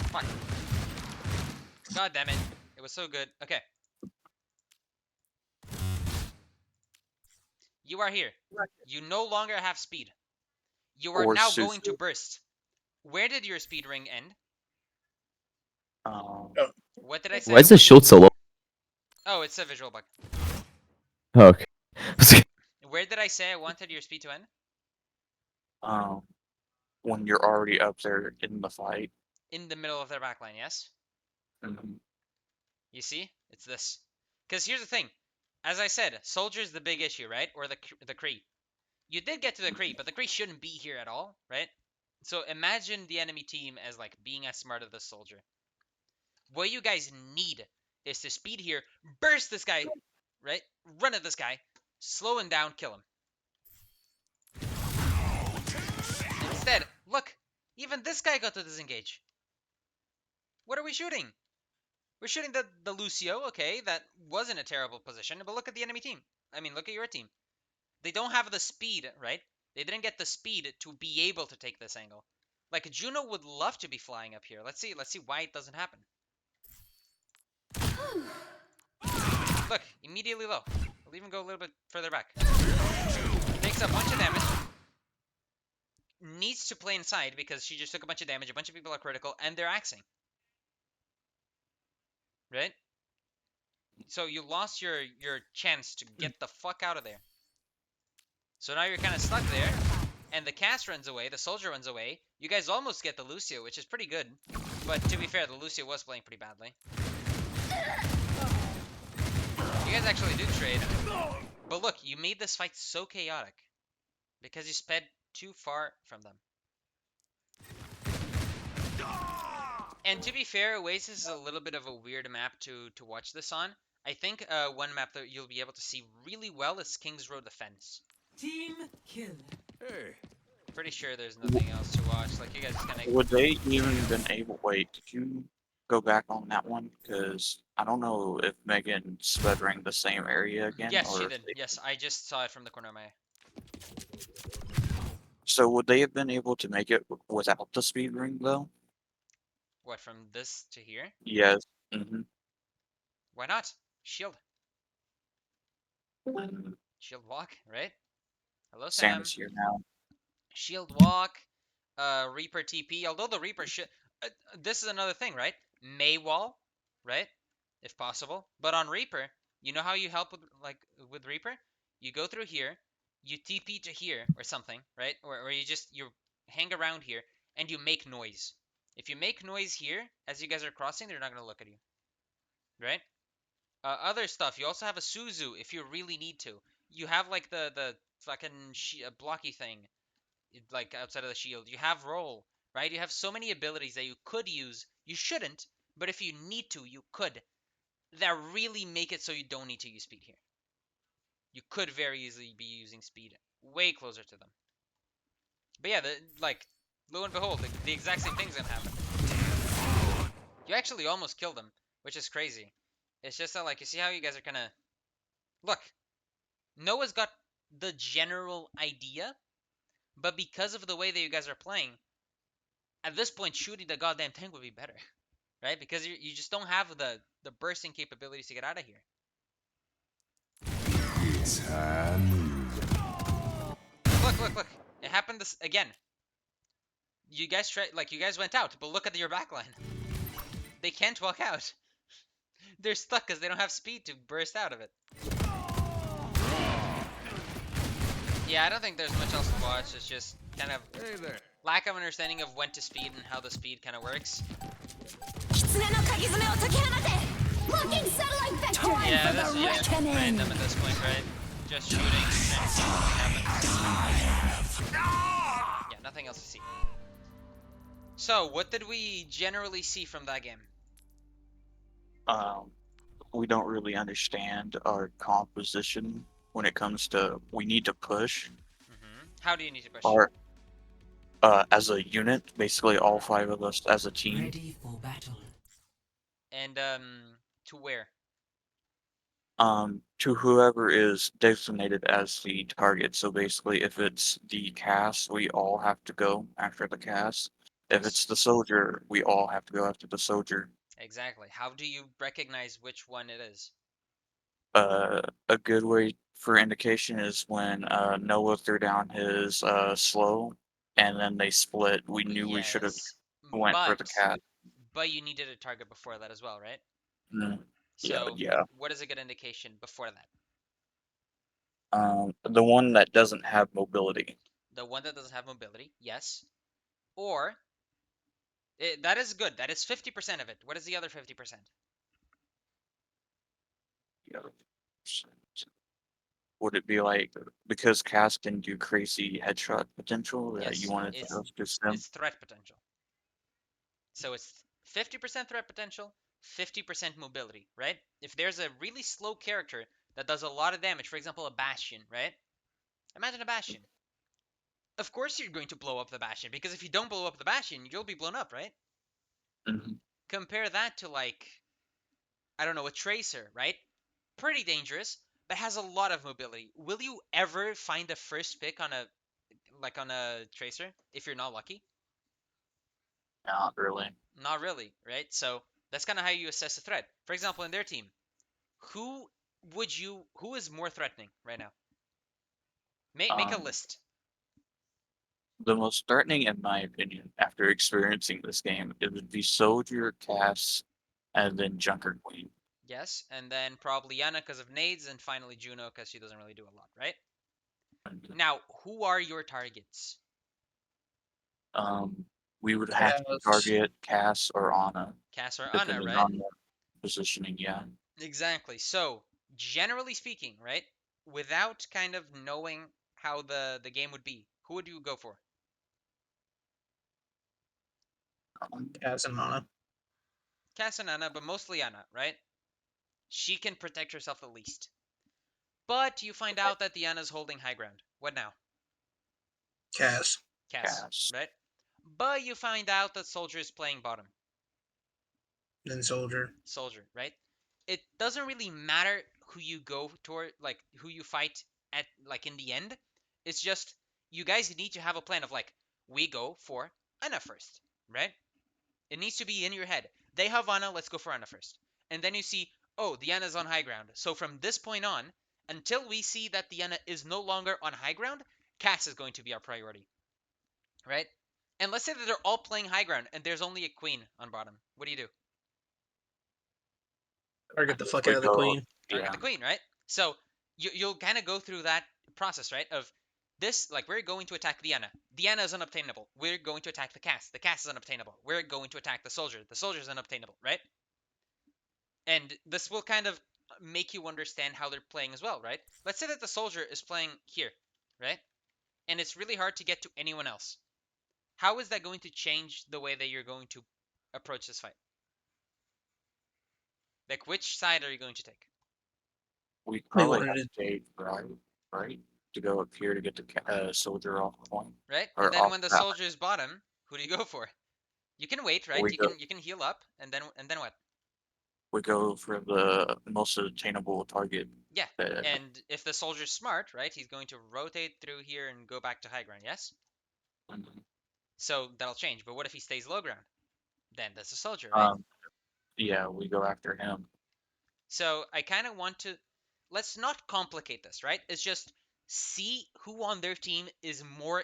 Fuck. God damn it. It was so good. Okay. You are here. You no longer have speed. You are Or now Suzu. going to burst. Where did your speed ring end? Um, What did I say? Why is the shield so low? Oh, it's a visual bug. Oh, okay. Where did I say I wanted your speed to end? um, when you're already up there in the fight. In the middle of their backline, yes? Mhm. You see? It's this. Because here's the thing. As I said, soldier's the big issue, right? Or the Kree. You did get to the Kree, but the Kree shouldn't be here at all, right? So imagine the enemy team as like being as smart as the soldier. What you guys need is to speed here, burst this guy, right? Run at this guy, slow him down, kill him. Instead, look, even this guy got to disengage. What are we shooting? We're shooting the Lucio, okay, that wasn't a terrible position, but look at the enemy team. I mean, look at your team. They don't have the speed, right? They didn't get the speed to be able to take this angle. Like, Juno would love to be flying up here. Let's see why it doesn't happen. Look, immediately low. I'll even go a little bit further back. Takes a bunch of damage. Needs to play inside because she just took a bunch of damage. A bunch of people are critical, and they're axing. Right? So you lost your chance to get the fuck out of there. So now you're kind of stuck there, and the cast runs away, the soldier runs away. You guys almost get the Lucio, which is pretty good. But to be fair, the Lucio was playing pretty badly. You guys actually do trade. But look, you made this fight so chaotic because you sped too far from them. And to be fair, Oasis is a little bit of a weird map to watch this on. I think one map that you'll be able to see really well is King's Row Defense. Team kill. Hey, Pretty sure there's nothing else to watch. Like, you guys kind of... Would they even been able? Wait, did you go back on that one? Because I don't know if Megan sped ring the same area again. Yes, or she if did. they- Yes, I just saw it from the corner of my eye. So would they have been able to make it without the speed ring though? What, from this to here? Yes. Mm-hmm. Why not? Shield. Shield walk, right? Hello, Sam Sam. is here now. Shield walk. Reaper TP. Although the Reaper should... this is another thing, right? May wall, right? If possible. But on Reaper, you know how you help with Reaper? You go through here, you TP to here or something, right? Or you hang around here and you make noise. If you make noise here as you guys are crossing, they're not gonna look at you, right? Other stuff. You also have a Suzu if you really need to. You have like the fucking blocky thing, like outside of the shield. You have roll, right? You have so many abilities that you could use. You shouldn't, but if you need to, you could. That really make it so you don't need to use speed here. You could very easily be using speed way closer to them. But yeah, lo and behold, the exact same thing's gonna happen. You actually almost killed them, which is crazy. It's just that, like, you see how you guys are kind of... Look, Noah's got the general idea, but because of the way that you guys are playing, at this point, shooting the goddamn tank would be better, right? Because you just don't have the bursting capabilities to get out of here. Look. It happened this again. You guys you guys went out, but look at your backline. They can't walk out. They're stuck because they don't have speed to burst out of it. Yeah, I don't think there's much else to watch. It's just kind of hey there. lack of understanding of when to speed and how the speed kind of works. 狐の鍵爪を解き放て Looking satellite vector Yeah, for this the is just reckoning random at this point, right? Just shooting and seeing what happens. Yeah, nothing else to see. So, what did we generally see from that game? We don't really understand our composition when it comes to we need to push How do you need to push? our as a unit, basically all 5 of us as a team. Ready for battle. And to where? To whoever is designated as the target. So basically, if it's the cast, we all have to go after the cast. If it's the soldier, we all have to go after the soldier. Exactly. How do you recognize which one it is? A good way for indication is when Noah threw down his slow. and then they split. We knew we should have Yes, went for the cat. but you needed a target before that as well, right? Mm, So yeah. what is a good indication before that? The one that doesn't have mobility. The one that doesn't have mobility, yes. Or that is good. That is 50% of it. What is the other 50%? The other percent. Would it be like because Cass can do crazy headshot potential that you Yes, wanted to do Sim? it's threat potential. So it's 50% threat potential, 50% mobility, right? If there's a really slow character that does a lot of damage, for example, a Bastion, right? Imagine a Bastion. Of course you're going to blow up the Bastion, because if you don't blow up the Bastion, you'll be blown up, right? Mhm. Compare that to, like, I don't know, a Tracer, right? Pretty dangerous, but has a lot of mobility. Will you ever find a first pick on a Tracer if you're not lucky? Not really. Not really, right? So that's kind of how you assess a threat. For example, in their team, who who is more threatening right now? Make a Um, list. the most threatening, in my opinion, after experiencing this game, it would be Soldier, Cass, and then Junker Queen. Yes, and then probably Yana because of nades, and finally Juno because she doesn't really do a lot, right? Now, who are your targets? Um, we would have to Cass. target Cass or Ana, Cass or Ana, depending right? on the positioning. Yeah. Exactly. So, generally speaking, right? Without kind of knowing how the game would be, who would you go for? Cass and Mana. Cass and Ana, but mostly Ana, right? She can protect herself the least. But you find out that the Ana's holding high ground. What now? Cass. Cass, Cass. right? But you find out that Soldier is playing bottom. Then Soldier. Soldier, right? It doesn't really matter who you go toward, like who you fight at, like in the end. It's just you guys need to have a plan of like we go for Ana first, right? It needs to be in your head. They have Ana, let's go for Ana first. And then you see, oh, the Ana's on high ground. So from this point on, until we see that the Ana is no longer on high ground, Cass is going to be our priority, right? And let's say that they're all playing high ground and there's only a queen on bottom. What do you do? Or get the fuck We out of the go. queen. Target Yeah. the queen, right? So you'll kind of go through that process, right? Of this, like we're going to attack the Ana. The Ana is unobtainable. We're going to attack the Cass. The Cass is unobtainable. We're going to attack the Soldier. The Soldier is unobtainable, right? And this will kind of make you understand how they're playing as well, right? Let's say that the Soldier is playing here, right? And it's really hard to get to anyone else. How is that going to change the way that you're going to approach this fight? Like, which side are you going to take? We We probably wanted have to. to take right, to go up here to get the Soldier off the point Right? And or then off when the that. Soldier is bottom, who do you go for? You can wait, right? We go. You can heal up, and then what? We go for the most attainable target. Yeah. That, And if the Soldier's smart, right, he's going to rotate through here and go back to high ground. Yes. So that'll change. But what if he stays low ground? Then that's a Soldier, right? yeah, we go after him. So I kind of want to, let's not complicate this, right? It's just see who on their team is more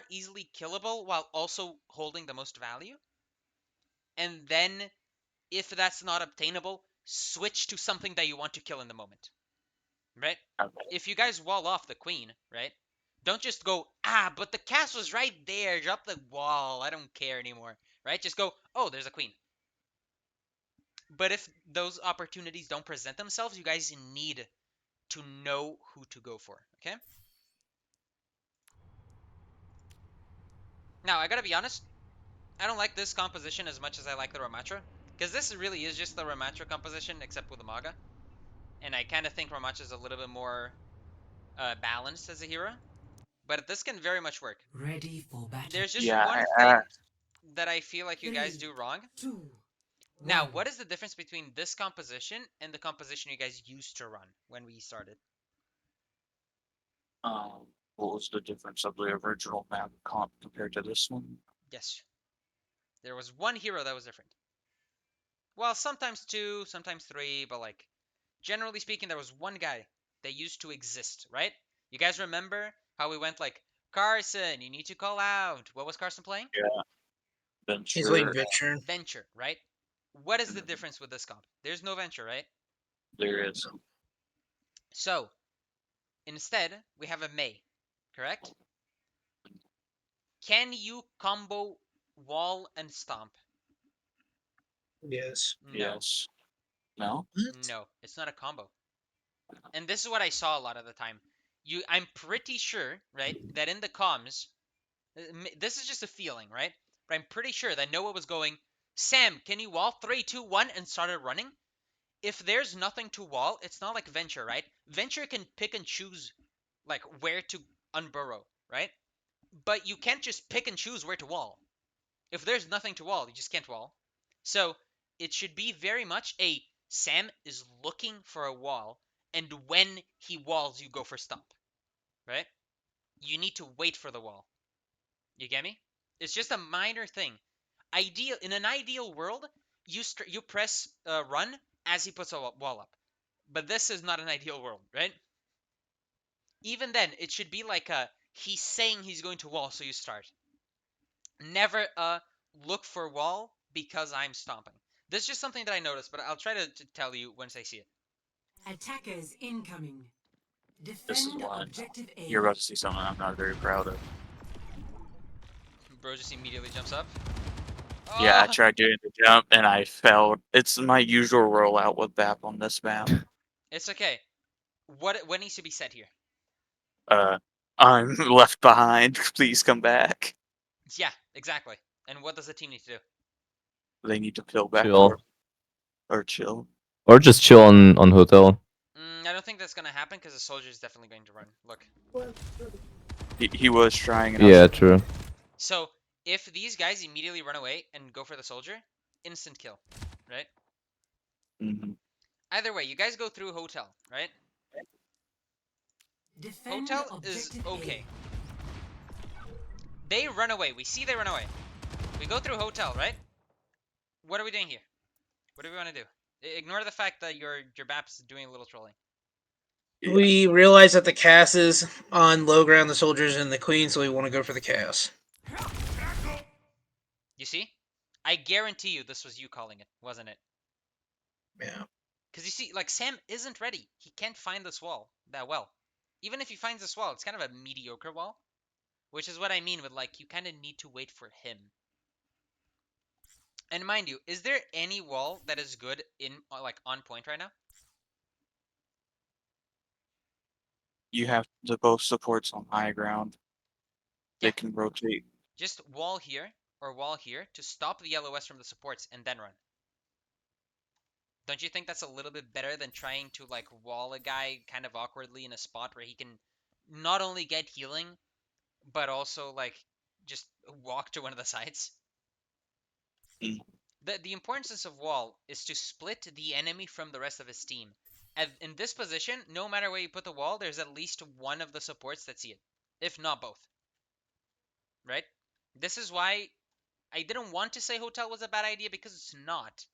easily killable while also holding the most value. And then if that's not obtainable, switch to something that you want to kill in the moment. Right? Okay. If you guys wall off the queen, right? Don't just go, but the castle's right there. Drop the wall. I don't care anymore. Right? Just go, oh, there's a queen. But if those opportunities don't present themselves, you guys need to know who to go for. Okay? Now, I gotta be honest, I don't like this composition as much as I like the Ramatra. Because this really is just the Ramatra composition, except with the Maga. And I kind of think Ramatra is a little bit more balanced as a hero. But this can very much work. Ready for battle. There's just Yeah, one thing that I feel like you guys Three. do wrong. 2, Now, 1. what is the difference between this composition and the composition you guys used to run when we started? what was the difference of the original map comp compared to this one? Yes. There was one hero that was different. Well, sometimes two, sometimes three, but like, generally speaking, there was one guy that used to exist, right? You guys remember how we went like Carson, you need to call out. What was Carson playing? He's playing Venture, Venture. Venture, right? What is the difference with this comp? There's no Venture, right? there is. So, instead, we have a Mei, correct? Can you combo wall and stomp? Yes. No. Yes. No? What? No, it's not a combo. And this is what I saw a lot of the time. I'm pretty sure, right, that in the comms, this is just a feeling, right? But I'm pretty sure that Noah was going, Sam, can you wall 3, 2, 1 and started running? If there's nothing to wall, it's not like Venture, right? Venture can pick and choose like where to unburrow, right? But you can't just pick and choose where to wall. If there's nothing to wall, you just can't wall. So it should be very much a Sam is looking for a wall, and when he walls, you go for stump, right? You need to wait for the wall. You get me? It's just a minor thing. In an ideal world, you press run as he puts a wall up, but this is not an ideal world, right? Even then, it should be like he's saying he's going to wall, so you start. Never look for wall because I'm stomping. This is just something that I noticed, but I'll try to tell you once I see it. Attackers incoming. This is Defend why objective A. you're about to see something I'm not very proud of. Bro just immediately jumps up. Yeah, I Oh! tried doing the jump and I failed. It's my usual rollout with BAP on this map. It's okay. What needs to be said here? I'm left behind. Please come back. Yeah, exactly. And what does the team need to do? They need to peel back Chill. or chill. Or just chill on hotel. I don't think that's gonna happen because the soldier is definitely going to run. Look. He was trying. And Yeah, true. So if these guys immediately run away and go for the soldier, instant kill, right? Mhm. Either way, you guys go through hotel, right? Defend Hotel is objective okay. They run away. We see they run away. We go through hotel, right? What are we doing here? What do we want to do? Ignore the fact that your BAP's doing a little trolling. We realize that the Cass is on low ground, the soldiers and the queen, so we want to go for the Cass. You see? I guarantee you this was you calling it, wasn't it? Yeah. Because you see, like, Sam isn't ready. He can't find this wall that well. Even if he finds this wall, it's kind of a mediocre wall. Which is what I mean with, like, you kind of need to wait for him. And mind you, is there any wall that is good in, like, on point right now? You have the both supports on high ground. They Yeah. can rotate. Just wall here or wall here to stop the LOS from the supports and then run. Don't you think that's a little bit better than trying to like wall a guy kind of awkwardly in a spot where he can not only get healing, but also like just walk to one of the sides? Mm. The importance of wall is to split the enemy from the rest of his team. And in this position, no matter where you put the wall, there's at least one of the supports that see it, if not both. Right? This is why I didn't want to say hotel was a bad idea because it's not.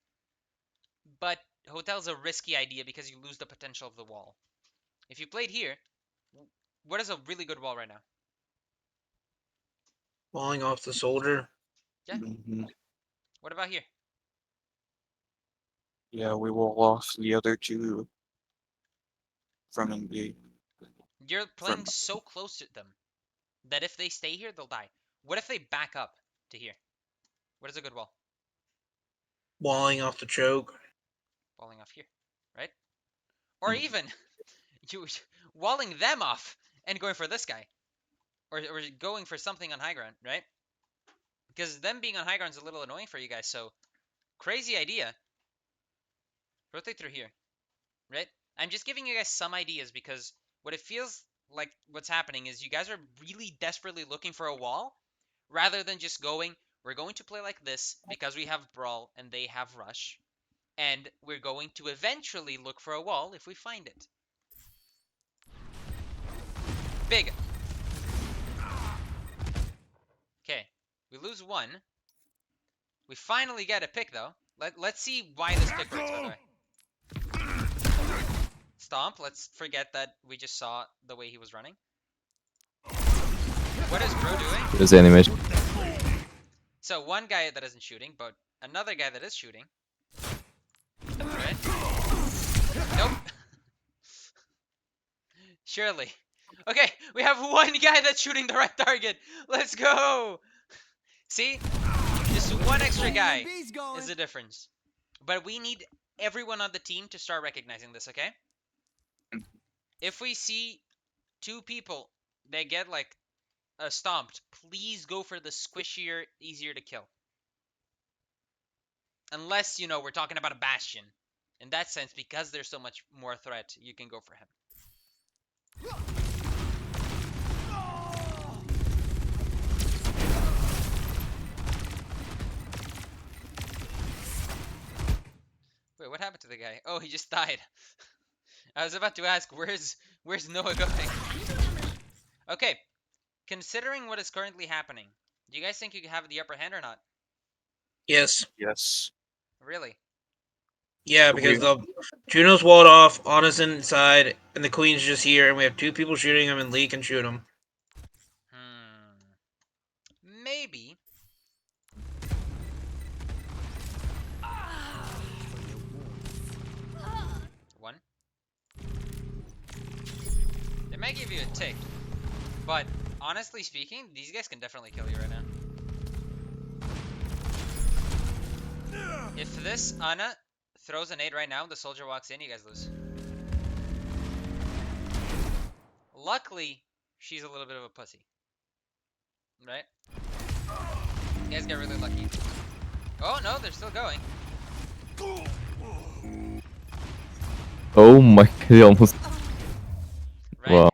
But hotel's a risky idea because you lose the potential of the wall. If you played here, what is a really good wall right now? Falling off the soldier. Yeah. Mhm. What about here? Yeah, we will lost the other two from MB. You're playing so close to them that if they stay here, they'll die. What if they back up to here? What is a good wall? Walling off the choke. Walling off here, right? Or even you walling them off and going for this guy. Or going for something on high ground, right? Because them being on high ground is a little annoying for you guys, so crazy idea. Rotate through here, right? I'm just giving you guys some ideas because what it feels like what's happening is you guys are really desperately looking for a wall rather than just going, we're going to play like this because we have Brawl and they have Rush, and we're going to eventually look for a wall if we find it. Big. Okay, we lose one. We finally get a pick though. Let's see why this pick works, by the way. Stomp, let's forget that we just saw the way he was running. What is Bro doing? There's the animation. So one guy that isn't shooting, but another guy that is shooting. Right? Nope. Surely. Okay, we have one guy that's shooting the right target. Let's go. See? Just one extra guy is the difference. But we need everyone on the team to start recognizing this, okay? If we see two people that get like stomped, please go for the squishier, easier to kill. Unless, you know, we're talking about a Bastion. In that sense, because there's so much more threat, you can go for him. Wait, what happened to the guy? Oh, he just died. I was about to ask, where's Noah going? Okay, considering what is currently happening, do you guys think you have the upper hand or not? Yes. Yes. Really? Yeah, because the Juno's walled off, Anna's inside, and the Queen's just here, and we have 2 people shooting him, and Lee can shoot him. Maybe. One. They might give you a tick, but honestly speaking, these guys can definitely kill you right now. If this Ana throws a nade right now, the soldier walks in, you guys lose. Luckily, she's a little bit of a pussy. Right? You guys get really lucky. Oh no, they're still going. Oh my god, he almost. Right? Wow.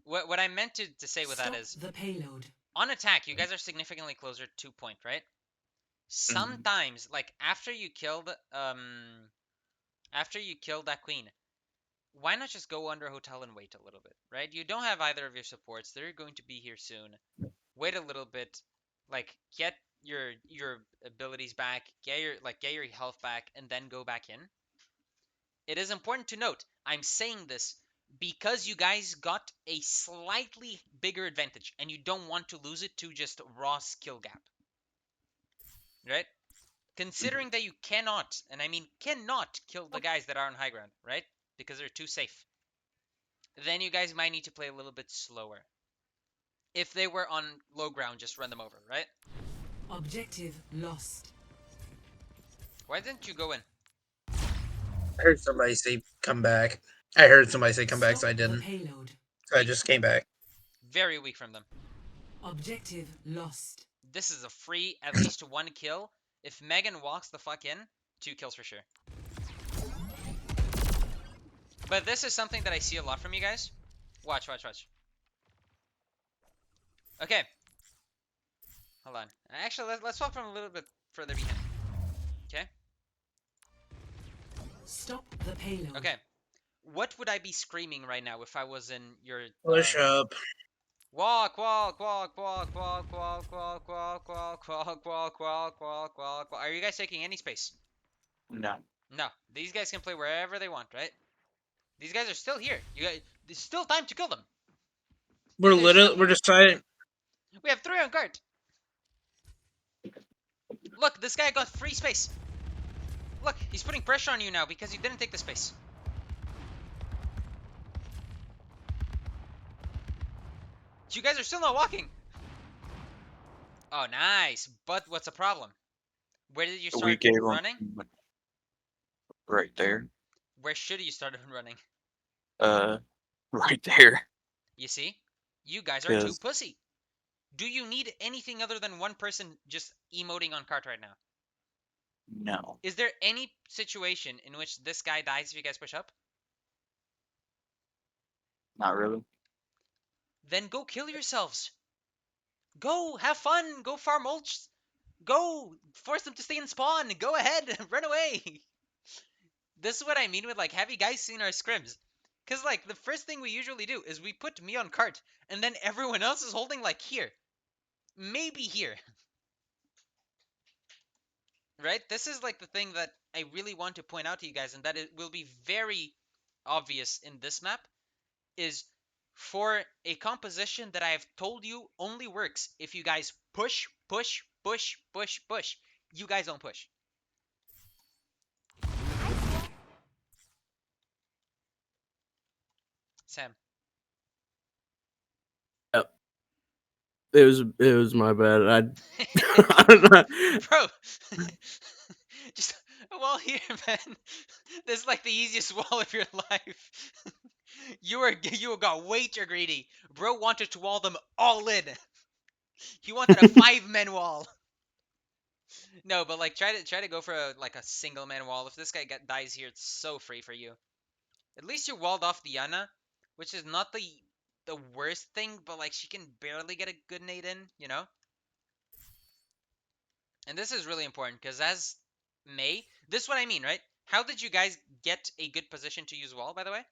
What I meant to say with that Stop is, the payload. on attack, you guys are significantly closer to point, right? Sometimes, like after you killed that queen, why not just go under a hotel and wait a little bit, right? You don't have either of your supports. They're going to be here soon. Wait a little bit, like get your abilities back, get your health back, and then go back in. It is important to note, I'm saying this because you guys got a slightly bigger advantage, and you don't want to lose it to just raw skill gap. Right? Considering that you cannot, and I mean cannot, kill the guys that are on high ground, right? Because they're too safe. Then you guys might need to play a little bit slower. If they were on low ground, just run them over, right? Objective lost. Why didn't you go in? I heard somebody say come back. I heard somebody say come back, so I Stop the didn't. payload. So I just came back. Very weak from them. Objective lost. This is a free, at least 1 kill. If Megan walks the fuck in, 2 kills for sure. But this is something that I see a lot from you guys. Watch. Okay. Hold on. Actually, let's walk from a little bit further behind. Okay? Stop the payload. Okay. What would I be screaming right now if I was in your... Push up. Walk. Are you guys taking any space? No. No. These guys can play wherever they want, right? These guys are still here. You guys, there's still time to kill them. We're just trying. We have 3 on guard. Look, this guy got free space. Look, he's putting pressure on you now because you didn't take the space. You guys are still not walking. Oh, nice. But what's the problem? Where did you We start gave running? him right there. Where should you start running? Right there. You see? You guys are too Yes. pussy. Do you need anything other than one person just emoting on cart right now? No. Is there any situation in which this guy dies if you guys push up? Not really. Then go kill yourselves. Go, have fun. Go farm ults. Go, force them to stay in spawn. Go ahead, run away. This is what I mean with like, have you guys seen our scrims? Because like, the first thing we usually do is we put me on cart, and then everyone else is holding like here. Maybe here. Right? This is like the thing that I really want to point out to you guys, and that it will be very obvious in this map, is for a composition that I have told you only works if you guys push, push, push, push, push. You guys don't push. Sam. It was my bad. I don't know. Bro, just a wall here, man. This is like the easiest wall of your life. You got way too greedy. Bro wanted to wall them all in. He wanted a 5-man wall. No, but like try to go for like a single man wall. If this guy dies here, it's so free for you. At least you walled off Diana, which is not the worst thing, but like she can barely get a good nade in, you know? And this is really important because as Mei, this is what I mean, right? How did you guys get a good position to use wall, by the way?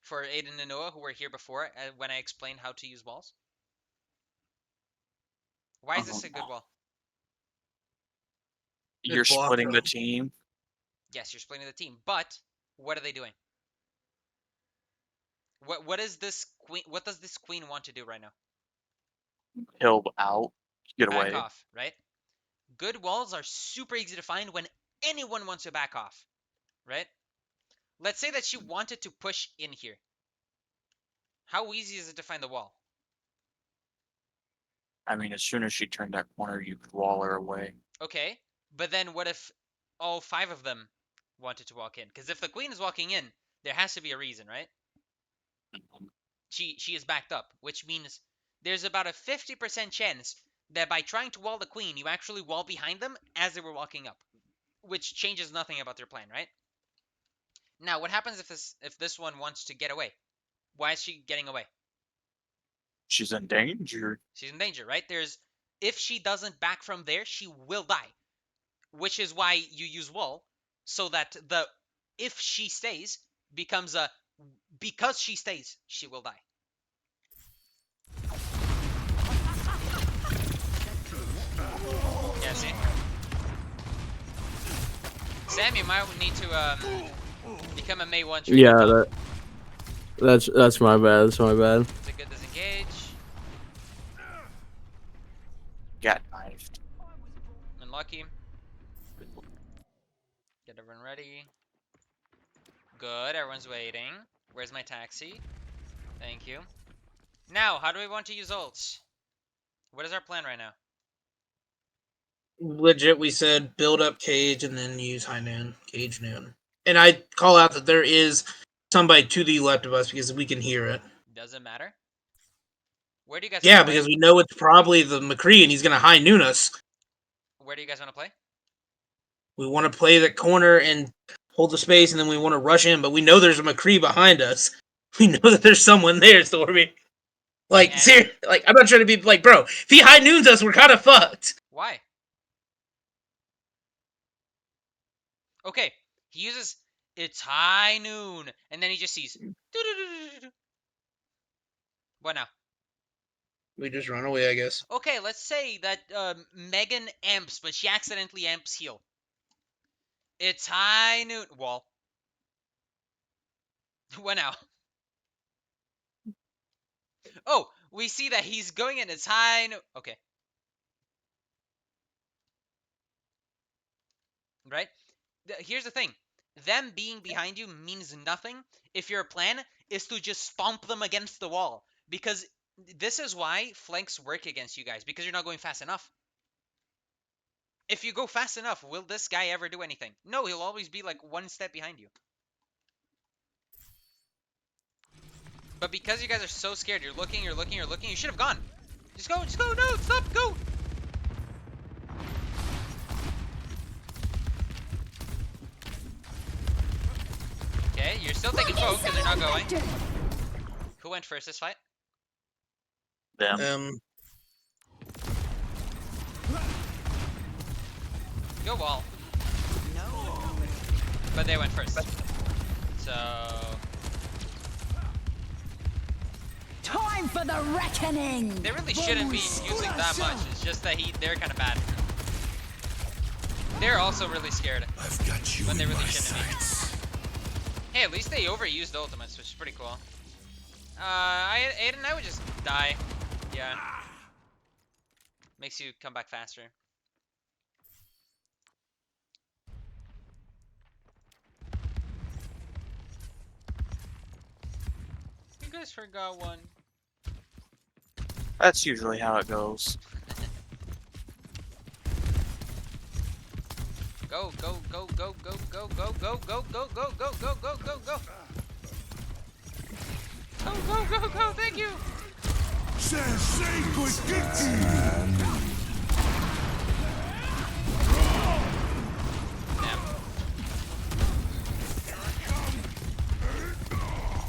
For Aiden and Noah, who were here before, when I explained how to use walls. Why is this a good wall? You're block splitting the row. team. Yes, you're splitting the team, but what are they doing? What is this queen? What does this queen want to do right now? Killed out. Get Back away. off, right? Good walls are super easy to find when anyone wants to back off, right? Let's say that she wanted to push in here. How easy is it to find the wall? I mean, as soon as she turned that corner, you could wall her away. Okay, but then what if all 5 of them wanted to walk in? Because if the queen is walking in, there has to be a reason, right? She is backed up, which means there's about a 50% chance that by trying to wall the queen, you actually wall behind them as they were walking up, which changes nothing about their plan, right? Now, what happens if this one wants to get away? Why is she getting away? She's in danger. She's in danger, right? If she doesn't back from there, she will die, which is why you use wall, so that if she stays becomes a because she stays, she will die. Yeah, see? Sam, you might need to become a Mei 1 tree. Yeah, that's my bad. That's my bad. It's a good disengage. Got knifed. Unlucky. Get everyone ready. Good, everyone's waiting. Where's my taxi? Thank you. Now, how do we want to use ults? What is our plan right now? Legit, we said build up cage and then use high noon, cage noon. And I call out that there is somebody to the left of us because we can hear it. Doesn't matter. Where do you guys Yeah, want to play? because we know it's probably the McCree and he's going to high noon us. Where do you guys want to play? We want to play the corner and hold the space, and then we want to rush in, but we know there's a McCree behind us. We know that there's someone there, Stormy. Like, And- seriously, like, I'm not trying to be like, bro, if he high noons us, we're kind of fucked. Why? Okay, he uses it's high noon, and then he just sees. What now? We just run away, I guess. Okay, let's say that Megan amps, but she accidentally amps heal. It's high noon. Wall. What now? Oh, we see that he's going in. It's high noon. Okay. Right? Here's the thing. Them being behind you means nothing if your plan is to just stomp them against the wall. Because this is why flanks work against you guys. Because you're not going fast enough. If you go fast enough, will this guy ever do anything? No, he'll always be like one step behind you. But because you guys are so scared, you're looking, you should have gone. Just go, no, stop, go. Okay, you're still taking poke because they're not going. Who went first this fight? Them. Go wall. But they went first. So... Time for the reckoning! They really shouldn't be using that much. It's just that they're kind of bad. They're also really scared. I've got you But they in really my shouldn't be. sights. Hey, at least they overused ultimates, which is pretty cool. Aiden, I would just die. Yeah. Makes you come back faster. You guys forgot one. That's usually how it goes. Go, go, go, go, go, go, go, go, go, go, go, go, go, go, go, go. Go, go, go, go, thank you. Sensei Koikiki! Damn.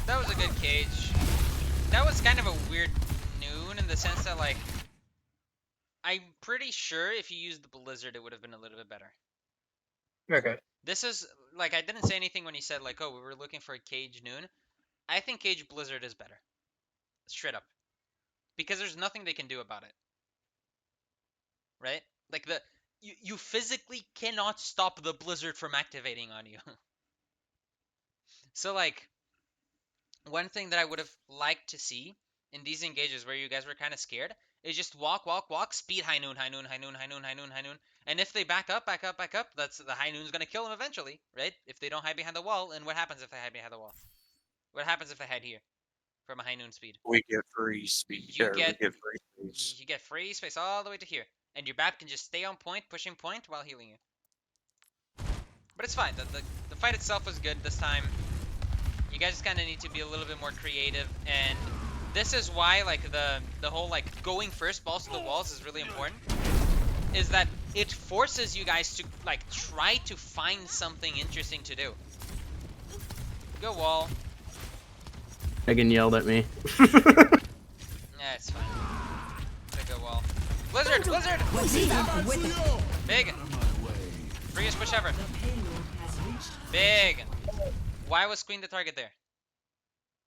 That was a good cage. That was kind of a weird noon in the sense that, like, I'm pretty sure if you used the Blizzard, it would have been a little bit better. Okay. This is, like, I didn't say anything when he said, like, oh, we were looking for a cage noon. I think cage Blizzard is better. Straight up. Because there's nothing they can do about it. Right? Like, you physically cannot stop the Blizzard from activating on you. So, like, one thing that I would have liked to see in these engages where you guys were kind of scared is just walk, walk, walk, speed high noon, high noon, high noon, high noon, high noon, high noon. And if they back up, back up, back up, that's the high noon's gonna kill them eventually, right? If they don't hide behind the wall, and what happens if they hide behind the wall? What happens if they hide here from a high noon speed? We get free speed. You Or get we get free space. you get free space all the way to here, and your BAP can just stay on point, pushing point while healing you. But it's fine. The fight itself was good this time. You guys kind of need to be a little bit more creative, and this is why, like, the whole, like, going first balls to the walls is really important. Is that it forces you guys to, like, try to find something interesting to do. Go wall. Megan yelled at me. Yeah, it's fine. Go wall. Blizzard! Blizzard! Big! Freest push ever. The payload has reached Big! Why was Queen the target there?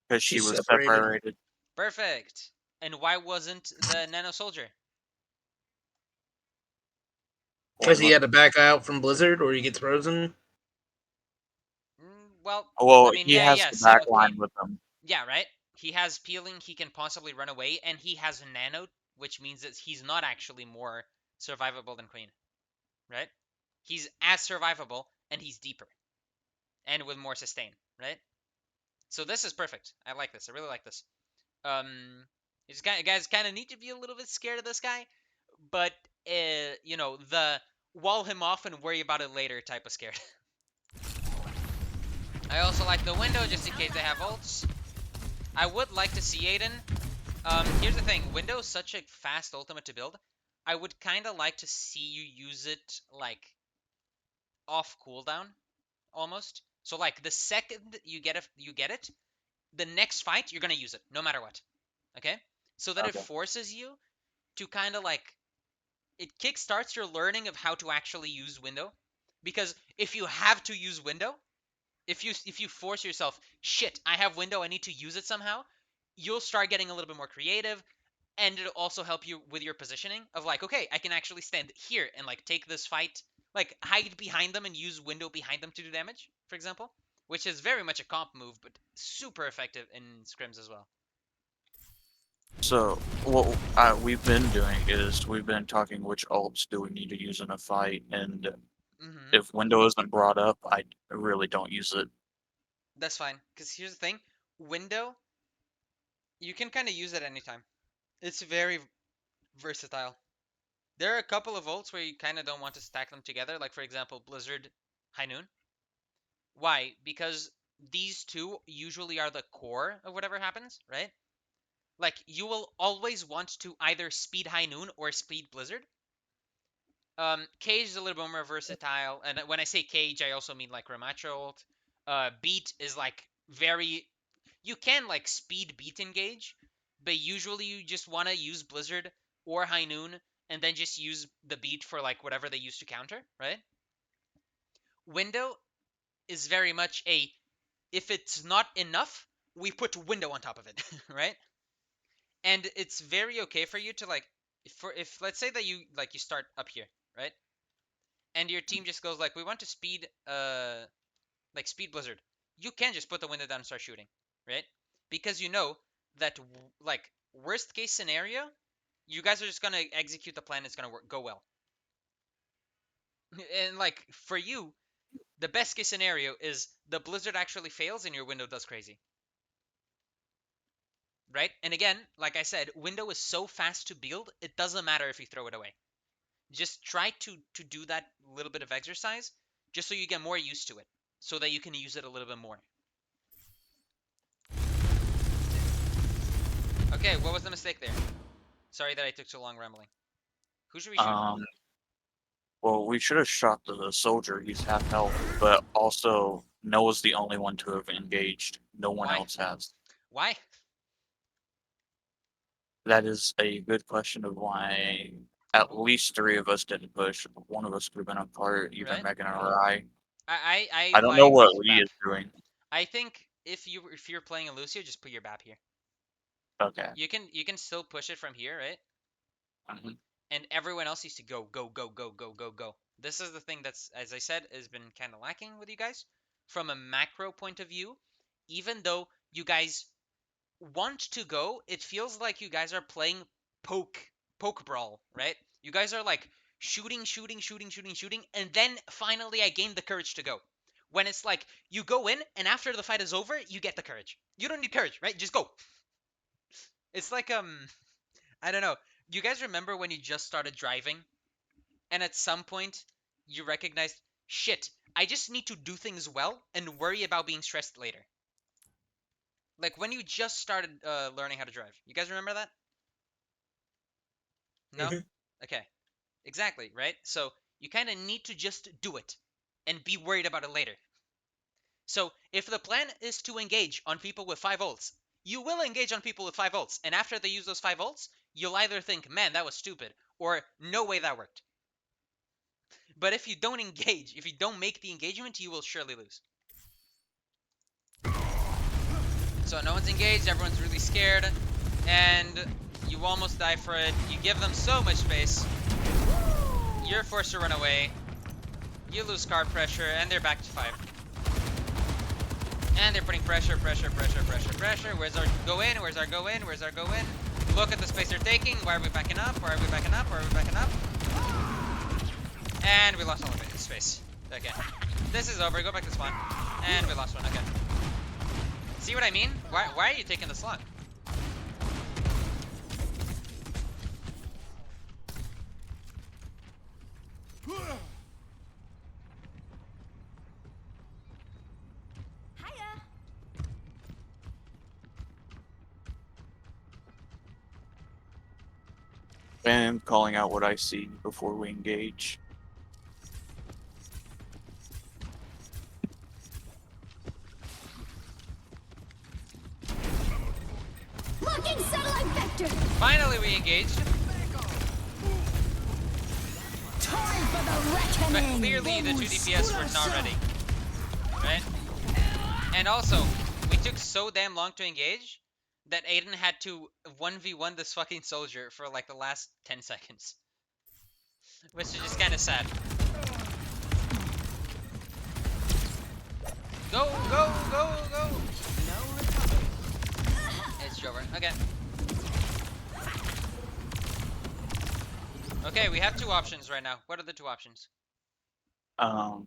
Because she She's was separated. separated. Perfect. And why wasn't the Nano Soldier? Because he had to back out from Blizzard or he gets frozen. Well, Well, I mean, he yeah, has yeah, the same back with line Queen. with him. Yeah, right? He has peeling, he can possibly run away, and he has Nano, which means that he's not actually more survivable than Queen. Right? He's as survivable, and he's deeper. And with more sustain, right? So this is perfect. I like this. I really like this. You guys kind of need to be a little bit scared of this guy, but you know, the wall him off and worry about it later type of scared. I also like the window just in case they have ults. I would like to see Aiden. Here's the thing, window is such a fast ultimate to build. I would kind of like to see you use it like off cooldown, almost. So like the second you get it, the next fight you're gonna use it no matter what. Okay, so that it Okay. forces you to kind of like, it kickstarts your learning of how to actually use window, because if you have to use window, if you force yourself, shit, I have window, I need to use it somehow, you'll start getting a little bit more creative, and it'll also help you with your positioning of like, okay, I can actually stand here and like take this fight, like hide behind them and use window behind them to do damage, for example, which is very much a comp move, but super effective in scrims as well. So, what we've been doing is we've been talking which ults do we need to use in a fight, and if window isn't brought up, I really don't use it. That's fine, because here's the thing, window, you can kind of use it anytime. It's very versatile. There are a couple of ults where you kind of don't want to stack them together, like for example, Blizzard, High Noon. Why? Because these two usually are the core of whatever happens, right? Like, you will always want to either speed High Noon or speed Blizzard. Cage is a little bit more versatile, and when I say Cage, I also mean like Ramacho ult. Beat is like very... You can like speed Beat engage, but usually you just want to use Blizzard or High Noon, and then just use the Beat for like whatever they use to counter, right? Window is very much a, if it's not enough, we put window on top of it, right? And it's very okay for you to like, if let's say that you start up here, right? And your team just goes like, we want to speed speed Blizzard. You can just put the window down and start shooting, right? Because you know that like worst case scenario, you guys are just gonna execute the plan. It's gonna go well. And like for you, the best case scenario is the blizzard actually fails and your window does crazy. Right? And again, like I said, window is so fast to build, it doesn't matter if you throw it away. Just try to do that little bit of exercise just so you get more used to it, so that you can use it a little bit more. Okay, what was the mistake there? Sorry that I took so long rambling. Who should we shoot? Well, we should have shot the soldier. He's half health, but also Noah's the only one to have engaged. No one Why? else has. Why? That is a good question of why at least 3 of us didn't push. One of us could have been a part, even Right? Megan or I. I I don't know advise what Lee BAP. is doing. I think if you're playing a Lucio, just put your BAP here. Okay. You can still push it from here, right? Mhm. And everyone else needs to go, go, go, go, go, go, go. This is the thing that's, as I said, has been kind of lacking with you guys. From a macro point of view, even though you guys want to go, it feels like you guys are playing poke brawl, right? You guys are like shooting, shooting, shooting, shooting, shooting, and then finally I gain the courage to go. When it's like you go in and after the fight is over, you get the courage. You don't need courage, right? Just go. It's like I don't know. You guys remember when you just started driving and at some point you recognized, shit, I just need to do things well and worry about being stressed later. Like when you just started learning how to drive. You guys remember that? No? Mhm. Okay. Exactly, right? So you kind of need to just do it and be worried about it later. So if the plan is to engage on people with 5 ults, you will engage on people with 5 ults. And after they use those 5 ults, you'll either think, man, that was stupid, or no way that worked. But if you don't engage, if you don't make the engagement, you will surely lose. So no one's engaged, everyone's really scared, and you almost die for it. You give them so much space. You're forced to run away. You lose card pressure, and they're back to 5. And they're putting pressure, pressure, pressure, pressure, pressure. Where's our go in? Where's our go in? Where's our go in? Look at the space they're taking. Why are we backing up? Why are we backing up? Why are we backing up? And we lost all of it. Space. Okay. This is over. Go back to spawn. And we lost one. Okay. See what I mean? Why are you taking the slot? Hiya. And calling out what I see before we engage. Locking satellite vector. Finally, we engaged. Time for the But reckoning. clearly, the 2 DPS were not ready. Right? And also, we took so damn long to engage that Aiden had to 1v1 this fucking soldier for like the last 10 seconds. Which is just kind of sad. Go, go, go, go! No recovery. It's over. Okay. Okay, we have 2 options right now. What are the 2 options? Go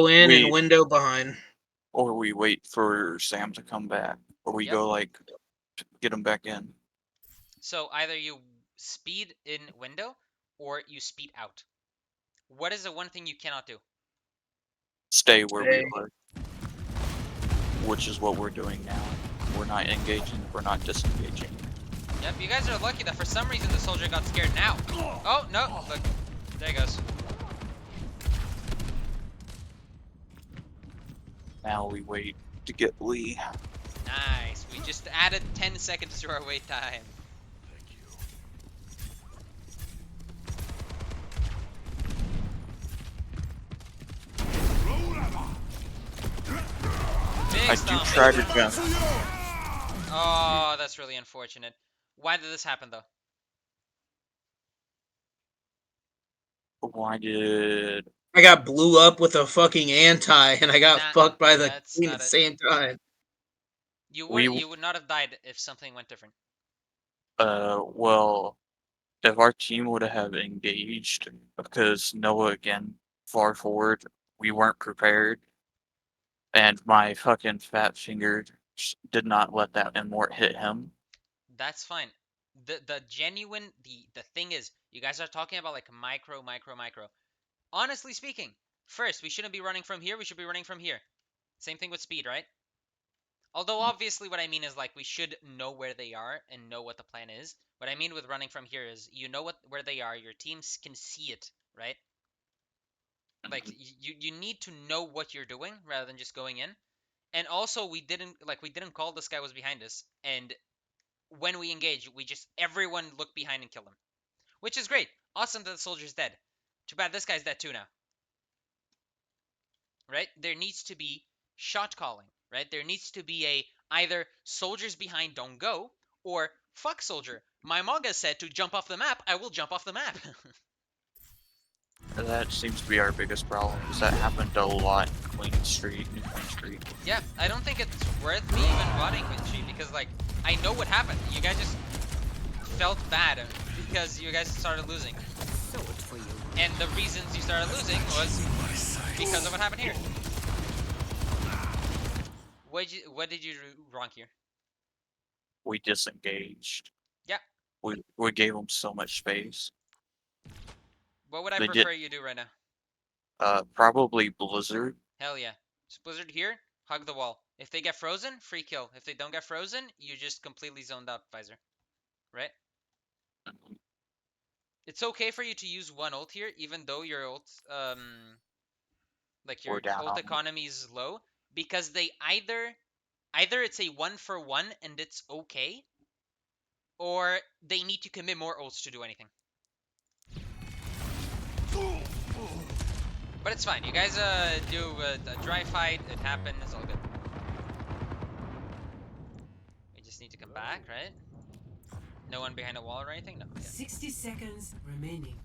in We- and window behind. Or we wait for Sam to come back. Or we Yep. go like get him back in. So either you speed in window or you speed out. What is the one thing you cannot do? Stay where Stay. we were. Which is what we're doing now. We're not engaging, we're not disengaging. Yep, you guys are lucky that for some reason the soldier got scared now. Oh, no, look. There he goes. Now we wait to get Lee. Nice. We just added 10 seconds to our wait time. Big I do stomp. try to jump. Oh, that's really unfortunate. Why did this happen, though? Why did I got blew up with a fucking anti, and I got Nah, fucked by the that's queen at not the it. same time. You We would not have died if something went different. well, if our team would have engaged, because Noah again far forward, we weren't prepared, and my fucking fat finger did not let that immort hit him. That's fine. The genuine the thing is, you guys are talking about like micro. Honestly speaking, first we shouldn't be running from here. We should be running from here. Same thing with speed, right? Although obviously what I mean is like we should know where they are and know what the plan is. What I mean with running from here is you know where they are. Your teams can see it, right? Like you need to know what you're doing rather than just going in. And also we didn't call this guy was behind us, and when we engage, we just everyone look behind and kill him, which is great. Awesome that the soldier's dead. Too bad this guy's dead too now. Right? There needs to be shot calling. Right? There needs to be a either soldiers behind don't go or fuck soldier. My manga said to jump off the map. I will jump off the map. That seems to be our biggest problem, because that happened a lot in Queen Street, New Queen Street. Yeah, I don't think it's worth me even botting Queen Street because like I know what happened. You guys just felt bad because you guys started losing. And the reasons you started losing was because of what happened here. What did you do wrong here? We disengaged. Yeah. We gave them so much space. What would I They prefer you do right now? Probably Blizzard. Hell yeah. Just Blizzard here, hug the wall. If they get frozen, free kill. If they don't get frozen, you just completely zoned out Visor. Right? It's okay for you to use one ult here, even though your ult, like your We're down. ult economy is low, because they either it's a 1-for-1 and it's okay, or they need to commit more ults to do anything. But it's fine. You guys do a dry fight. It happened. It's all good. We just need to come back, right? No one behind a wall or anything? No. Yeah. 60 seconds remaining.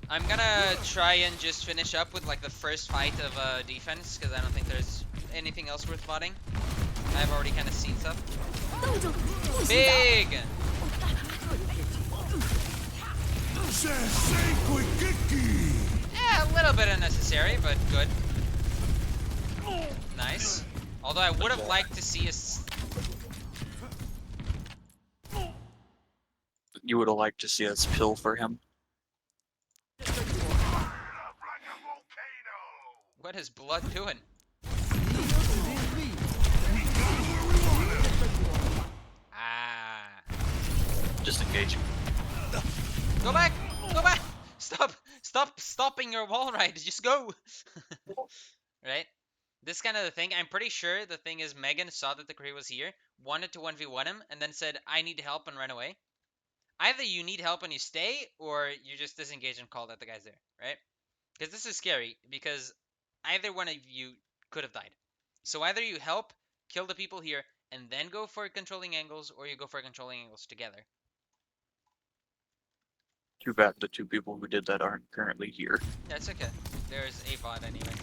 I'm gonna try and just finish up with like the first fight of defense, because I don't think there's anything else worth fighting. I've already kind of seen stuff. Big! Yeah, a little bit unnecessary, but good. Nice. Although I would have liked to see us. You would have liked to see us pill for him. What is blood doing? Ah. Disengaging. Go back! Go back! Stop stopping your wall ride. Just go! Right? This kind of the thing. I'm pretty sure the thing is Megan saw that the Kree was here, wanted to 1v1 him, and then said, I need help, and ran away. Either you need help and you stay, or you just disengage and call that the guy's there, right? Because this is scary, because either one of you could have died. So either you help, kill the people here, and then go for controlling angles, or you go for controlling angles together. Too bad the two people who did that aren't currently here. Yeah, it's okay. There's a VOD anyway.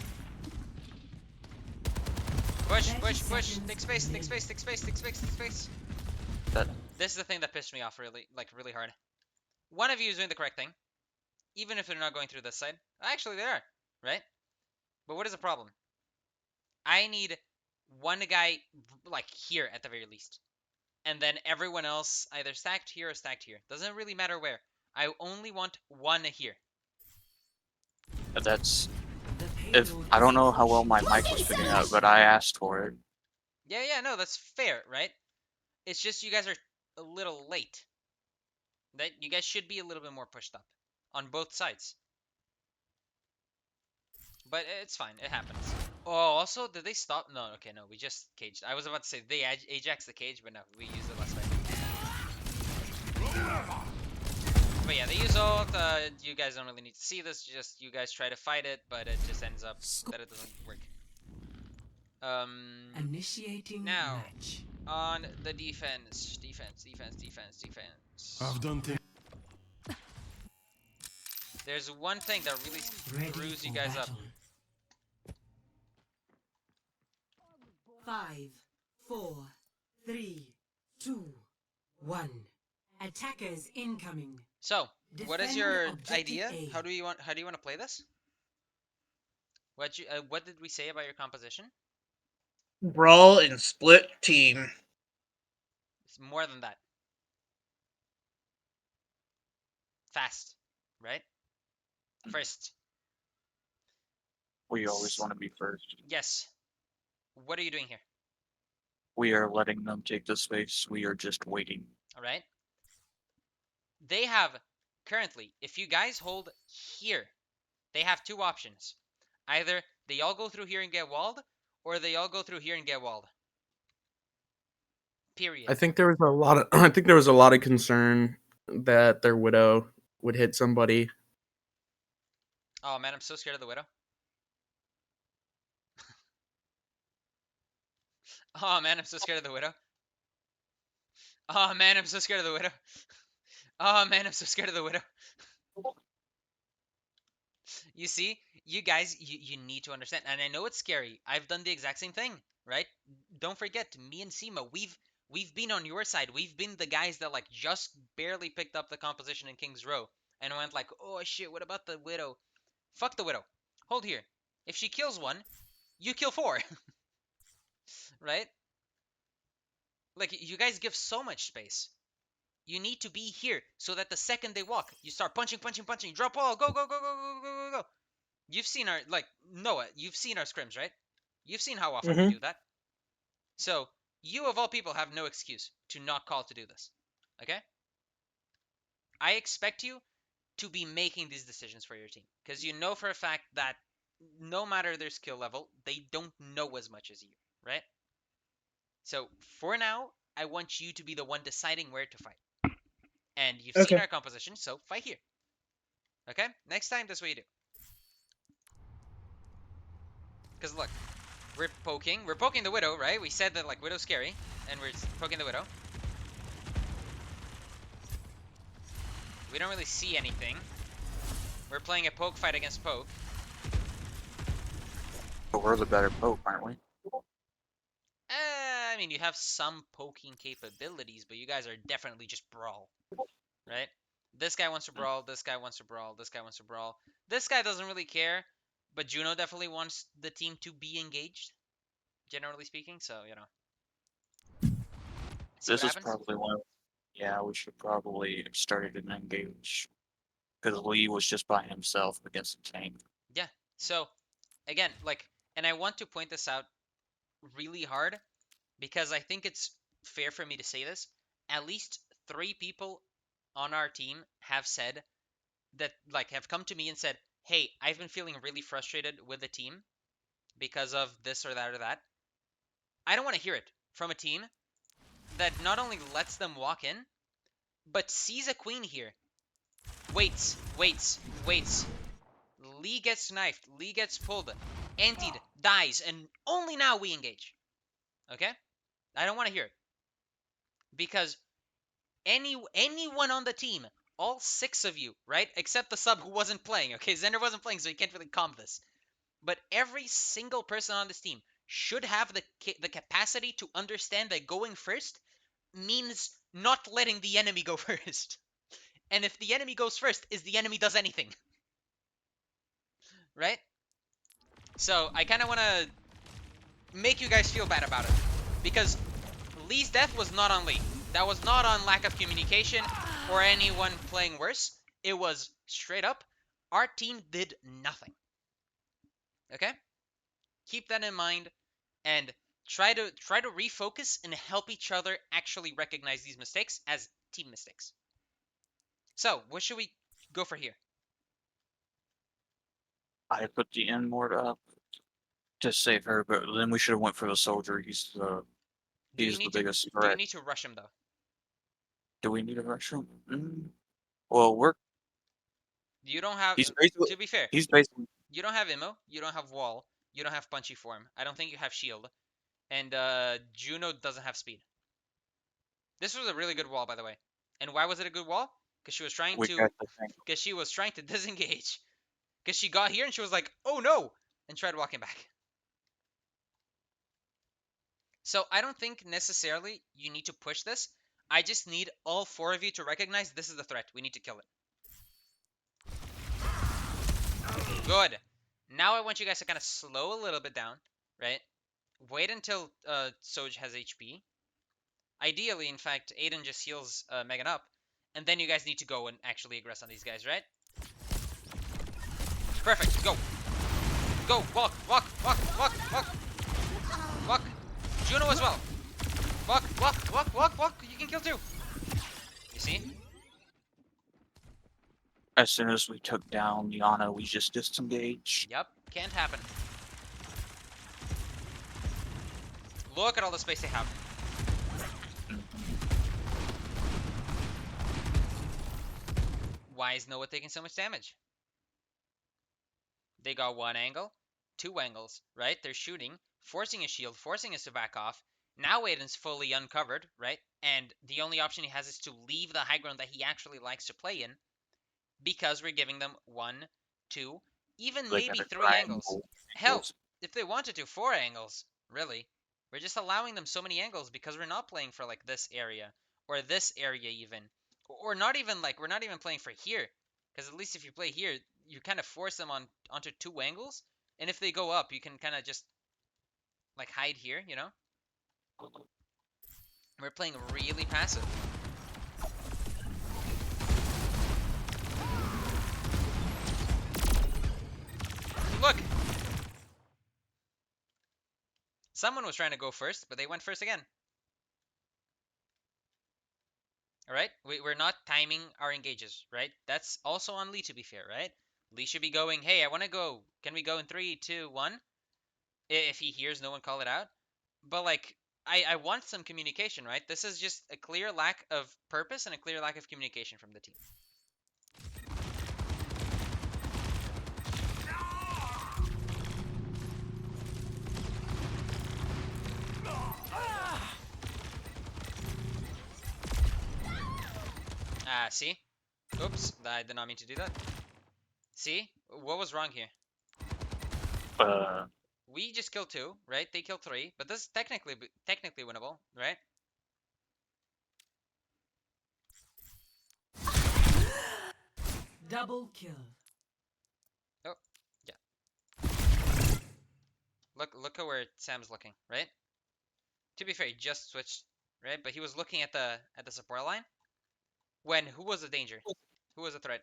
Push, push, push. Take space, take space, take space, take space, take space. This is the thing that pissed me off really hard. One of you is doing the correct thing. Even if they're not going through this side. Actually, they are, right? But what is the problem? I need one guy, like, here at the very least. And then everyone else either stacked here or stacked here. Doesn't really matter where. I only want one here. That's... If I don't know how well my mic was picking up, but I asked for it. Yeah, no, that's fair, right? It's just you guys are a little late. That you guys should be a little bit more pushed up on both sides. But it's fine, it happens. Oh, also, did they stop? No, okay, no, we just caged. I was about to say they Ajax the cage, but no, we used it last fight. But yeah, they use ult. You guys don't really need to see this. Just you guys try to fight it, but it just ends up that it doesn't work. Initiating Now match. on the defense. I've done things. There's one thing that really Ready screws you for guys up. battle. 5, 4, 3, 2, 1. Attackers incoming. So, what is Defend your objective idea? A. How do you want to play this? What did we say about your composition? Brawl and split team. It's more than that. Fast, right? First. We always want to be first. Yes. What are you doing here? We are letting them take the space. We are just waiting. All right. They have currently, if you guys hold here, they have two options. Either they all go through here and get walled, or they all go through here and get walled. Period. I think there was a lot of I think there was a lot of concern that their widow would hit somebody. Oh man, I'm so scared of the widow. Oh man, I'm so scared of the widow. Oh man, I'm so scared of the widow. Oh man, I'm so scared of the widow. You see, you guys, you need to understand, and I know it's scary. I've done the exact same thing, right? Don't forget, me and Sima, we've been on your side. We've been the guys that like just barely picked up the composition in King's Row and went like, oh shit, what about the widow? Fuck the widow. Hold here. If she kills one, you kill four, right? Like you guys give so much space. You need to be here so that the second they walk, you start punching, drop all, go, go, go, go, go, go, go, go. You've seen our, like, Noah, you've seen our scrims, right? You've seen how often we do that. So, you of all people have no excuse to not call to do this, okay? I expect you to be making these decisions for your team, because you know for a fact that no matter their skill level, they don't know as much as you, right? So, for now, I want you to be the one deciding where to fight. And you've seen our composition, so fight here. Okay? Next time, that's what you do. Because look, we're poking the widow, right? We said that like widow's scary, and we're poking the widow. We don't really see anything. We're playing a poke fight against poke. But we're the better poke, aren't we? I mean, you have some poking capabilities, but you guys are definitely just brawl, right? This guy wants to brawl, this guy wants to brawl, this guy wants to brawl. This guy doesn't really care, but Juno definitely wants the team to be engaged, generally speaking, so, you know. See This what is happens? probably one of, yeah, we should probably have started an engage. Because Lee was just by himself against the tank. Yeah, so, again, like, and I want to point this out really hard, because I think it's fair for me to say this. At least 3 people on our team have said that, like, have come to me and said, hey, I've been feeling really frustrated with the team because of this or that or that. I don't want to hear it from a team that not only lets them walk in, but sees a queen here. Waits. Lee gets knifed. Lee gets pulled. Antied. Dies. And only now we engage. Okay? I don't want to hear it. Because anyone on the team, all 6 of you, right? Except the sub who wasn't playing, okay? Xander wasn't playing, so he can't really comp this. But every single person on this team should have the capacity to understand that going first means not letting the enemy go first. And if the enemy goes first, is the enemy does anything. Right? So, I kind of want to make you guys feel bad about it. Because Lee's death was not on Lee. That was not on lack of communication or anyone playing worse. It was straight up, our team did nothing. Okay? Keep that in mind and try to refocus and help each other actually recognize these mistakes as team mistakes. So, what should we go for here? I put the N ward up to save her, but then we should have went for the soldier. He's the biggest Do you threat. need to rush him though? Do we need a rush him? Well, You don't have. he's basically To be fair, you don't have immo. You don't have wall. You don't have punchy form. I don't think you have shield. And Juno doesn't have speed. This was a really good wall, by the way. And why was it a good wall? Because she was trying we to. got the thing. Because she was trying to disengage. Because she got here and she was like, "Oh no!" and tried walking back. So I don't think necessarily you need to push this. I just need all 4 of you to recognize this is the threat. We need to kill it. Good. Now I want you guys to kind of slow a little bit down, right? Wait until Soj has HP. Ideally, in fact, Aiden just heals Megan up. And then you guys need to go and actually aggress on these guys, right? Perfect. Go. Go. Walk. Walk. Walk. Walk. Walk. Walk. Juno as well. Walk. Walk. Walk. Walk. Walk. You can kill too. You see? As soon as we took down Yana, we just disengaged. Yep. Can't happen. Look at all the space they have. Why is Noah taking so much damage? They got 1 angle, 2 angles, right? They're shooting, forcing a shield, forcing us to back off. Now Aiden's fully uncovered, right? And the only option he has is to leave the high ground that he actually likes to play in, because we're giving them 1, 2, even Like maybe at a 3 angles. triangle. Hell, if they wanted to, 4 angles, really. We're just allowing them so many angles because we're not playing for like this area or this area even, or not even like we're not even playing for here, because at least if you play here, you kind of force them onto 2 angles, and if they go up, you can kind of just like hide here, you know. We're playing really passive. Look! Someone was trying to go first, but they went first again. Alright? We're not timing our engages, right? That's also on Lee, to be fair, right? Lee should be going, hey, I want to go. Can we go in 3, 2, 1? If he hears no one call it out. But, like, I want some communication, right? This is just a clear lack of purpose and a clear lack of communication from the team. See? Oops, I did not mean to do that. See? What was wrong here? We just killed 2, right? They killed 3, but this is technically winnable, right? Double kill. Oh, yeah. Look at where Sam's looking, right? To be fair, he just switched, right? But he was looking at the support line. When who was the danger? Who was the threat?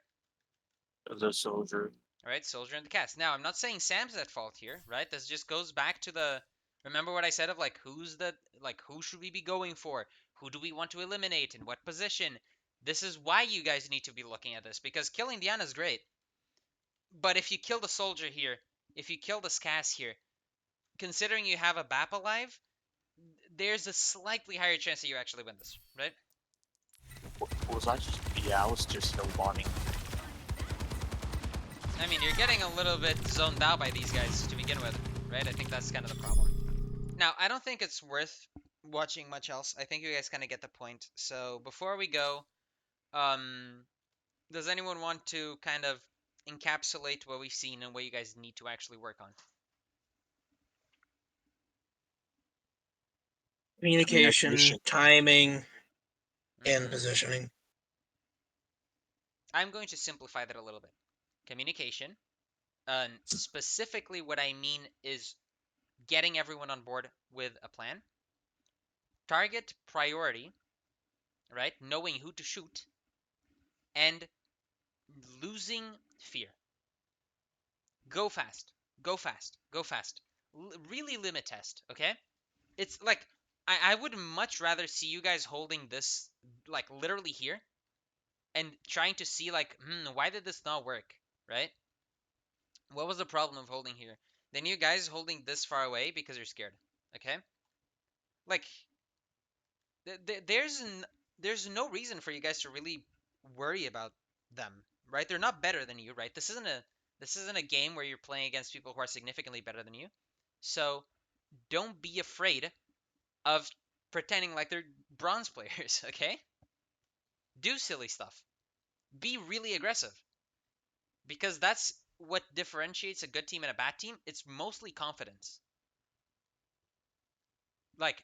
The soldier. All right, soldier and the cast. Now, I'm not saying Sam's at fault here, right? This just goes back to the, remember what I said of like who should we be going for? Who do we want to eliminate? In what position? This is why you guys need to be looking at this, because killing Diana is great. But if you kill the soldier here, if you kill the Scass here, considering you have a BAP alive, there's a slightly higher chance that you actually win this, right? Was I just? Yeah, I was just no wanting. I mean, you're getting a little bit zoned out by these guys to begin with, right? I think that's kind of the problem. Now, I don't think it's worth watching much else. I think you guys kind of get the point. So before we go, does anyone want to kind of encapsulate what we've seen and what you guys need to actually work on? Communication, timing, and positioning. I'm going to simplify that a little bit. Communication. Specifically, what I mean is getting everyone on board with a plan. Target priority, right? Knowing who to shoot. And losing fear. Go fast. Go fast. Go fast. Really limit test, okay? It's like, I would much rather see you guys holding this, like, literally here. And trying to see, like, why did this not work, right? What was the problem of holding here? Then you guys holding this far away because you're scared, okay? Like, there's no reason for you guys to really worry about them, right? They're not better than you, right? This isn't a game where you're playing against people who are significantly better than you. So don't be afraid of pretending like they're bronze players, okay? Do silly stuff. Be really aggressive. Because that's what differentiates a good team and a bad team. It's mostly confidence. Like,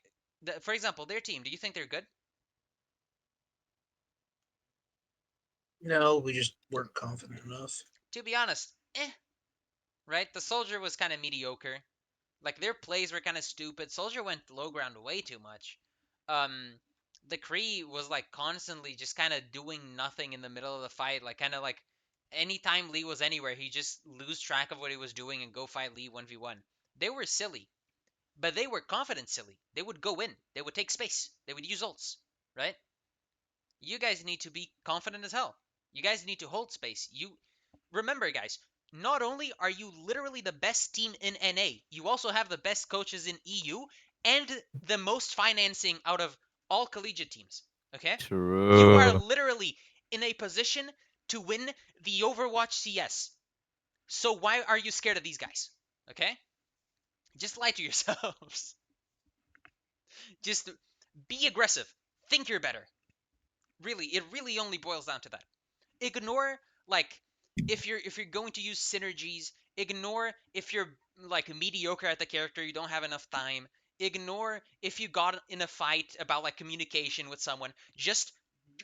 For example, their team. Do you think they're good? No, we just weren't confident enough. To be honest, right? The Soldier was kind of mediocre. Like their plays were kind of stupid. Soldier went low ground way too much. Um, the Kree was like constantly just kind of doing nothing in the middle of the fight. Like kind of like anytime Lee was anywhere, he just lose track of what he was doing and go fight Lee 1v1. They were silly, but they were confident silly. They would go in. They would take space. They would use ults, right? You guys need to be confident as hell. You guys need to hold space. You remember, guys, not only are you literally the best team in NA, you also have the best coaches in EU and the most financing out of all collegiate teams. Okay? You are True. literally in a position to win the Overwatch CS. So why are you scared of these guys? Okay? Just lie to yourselves. Just be aggressive. Think you're better. Really, it really only boils down to that. Ignore like if you're going to use synergies, ignore if you're like mediocre at the character, you don't have enough time. Ignore if you got in a fight about like communication with someone. Just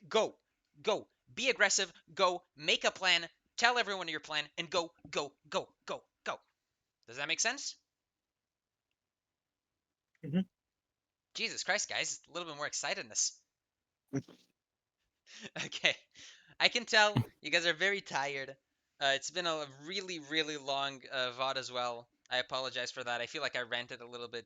go. Go. Be aggressive. Go. Make a plan. Tell everyone your plan and go, go, go, go, go. Does that make sense? Mhm. Jesus Christ, guys, a little bit more excitedness. Okay. I can tell you guys are very tired. It's been a really, really long VOD as well. I apologize for that. I feel like I ranted a little bit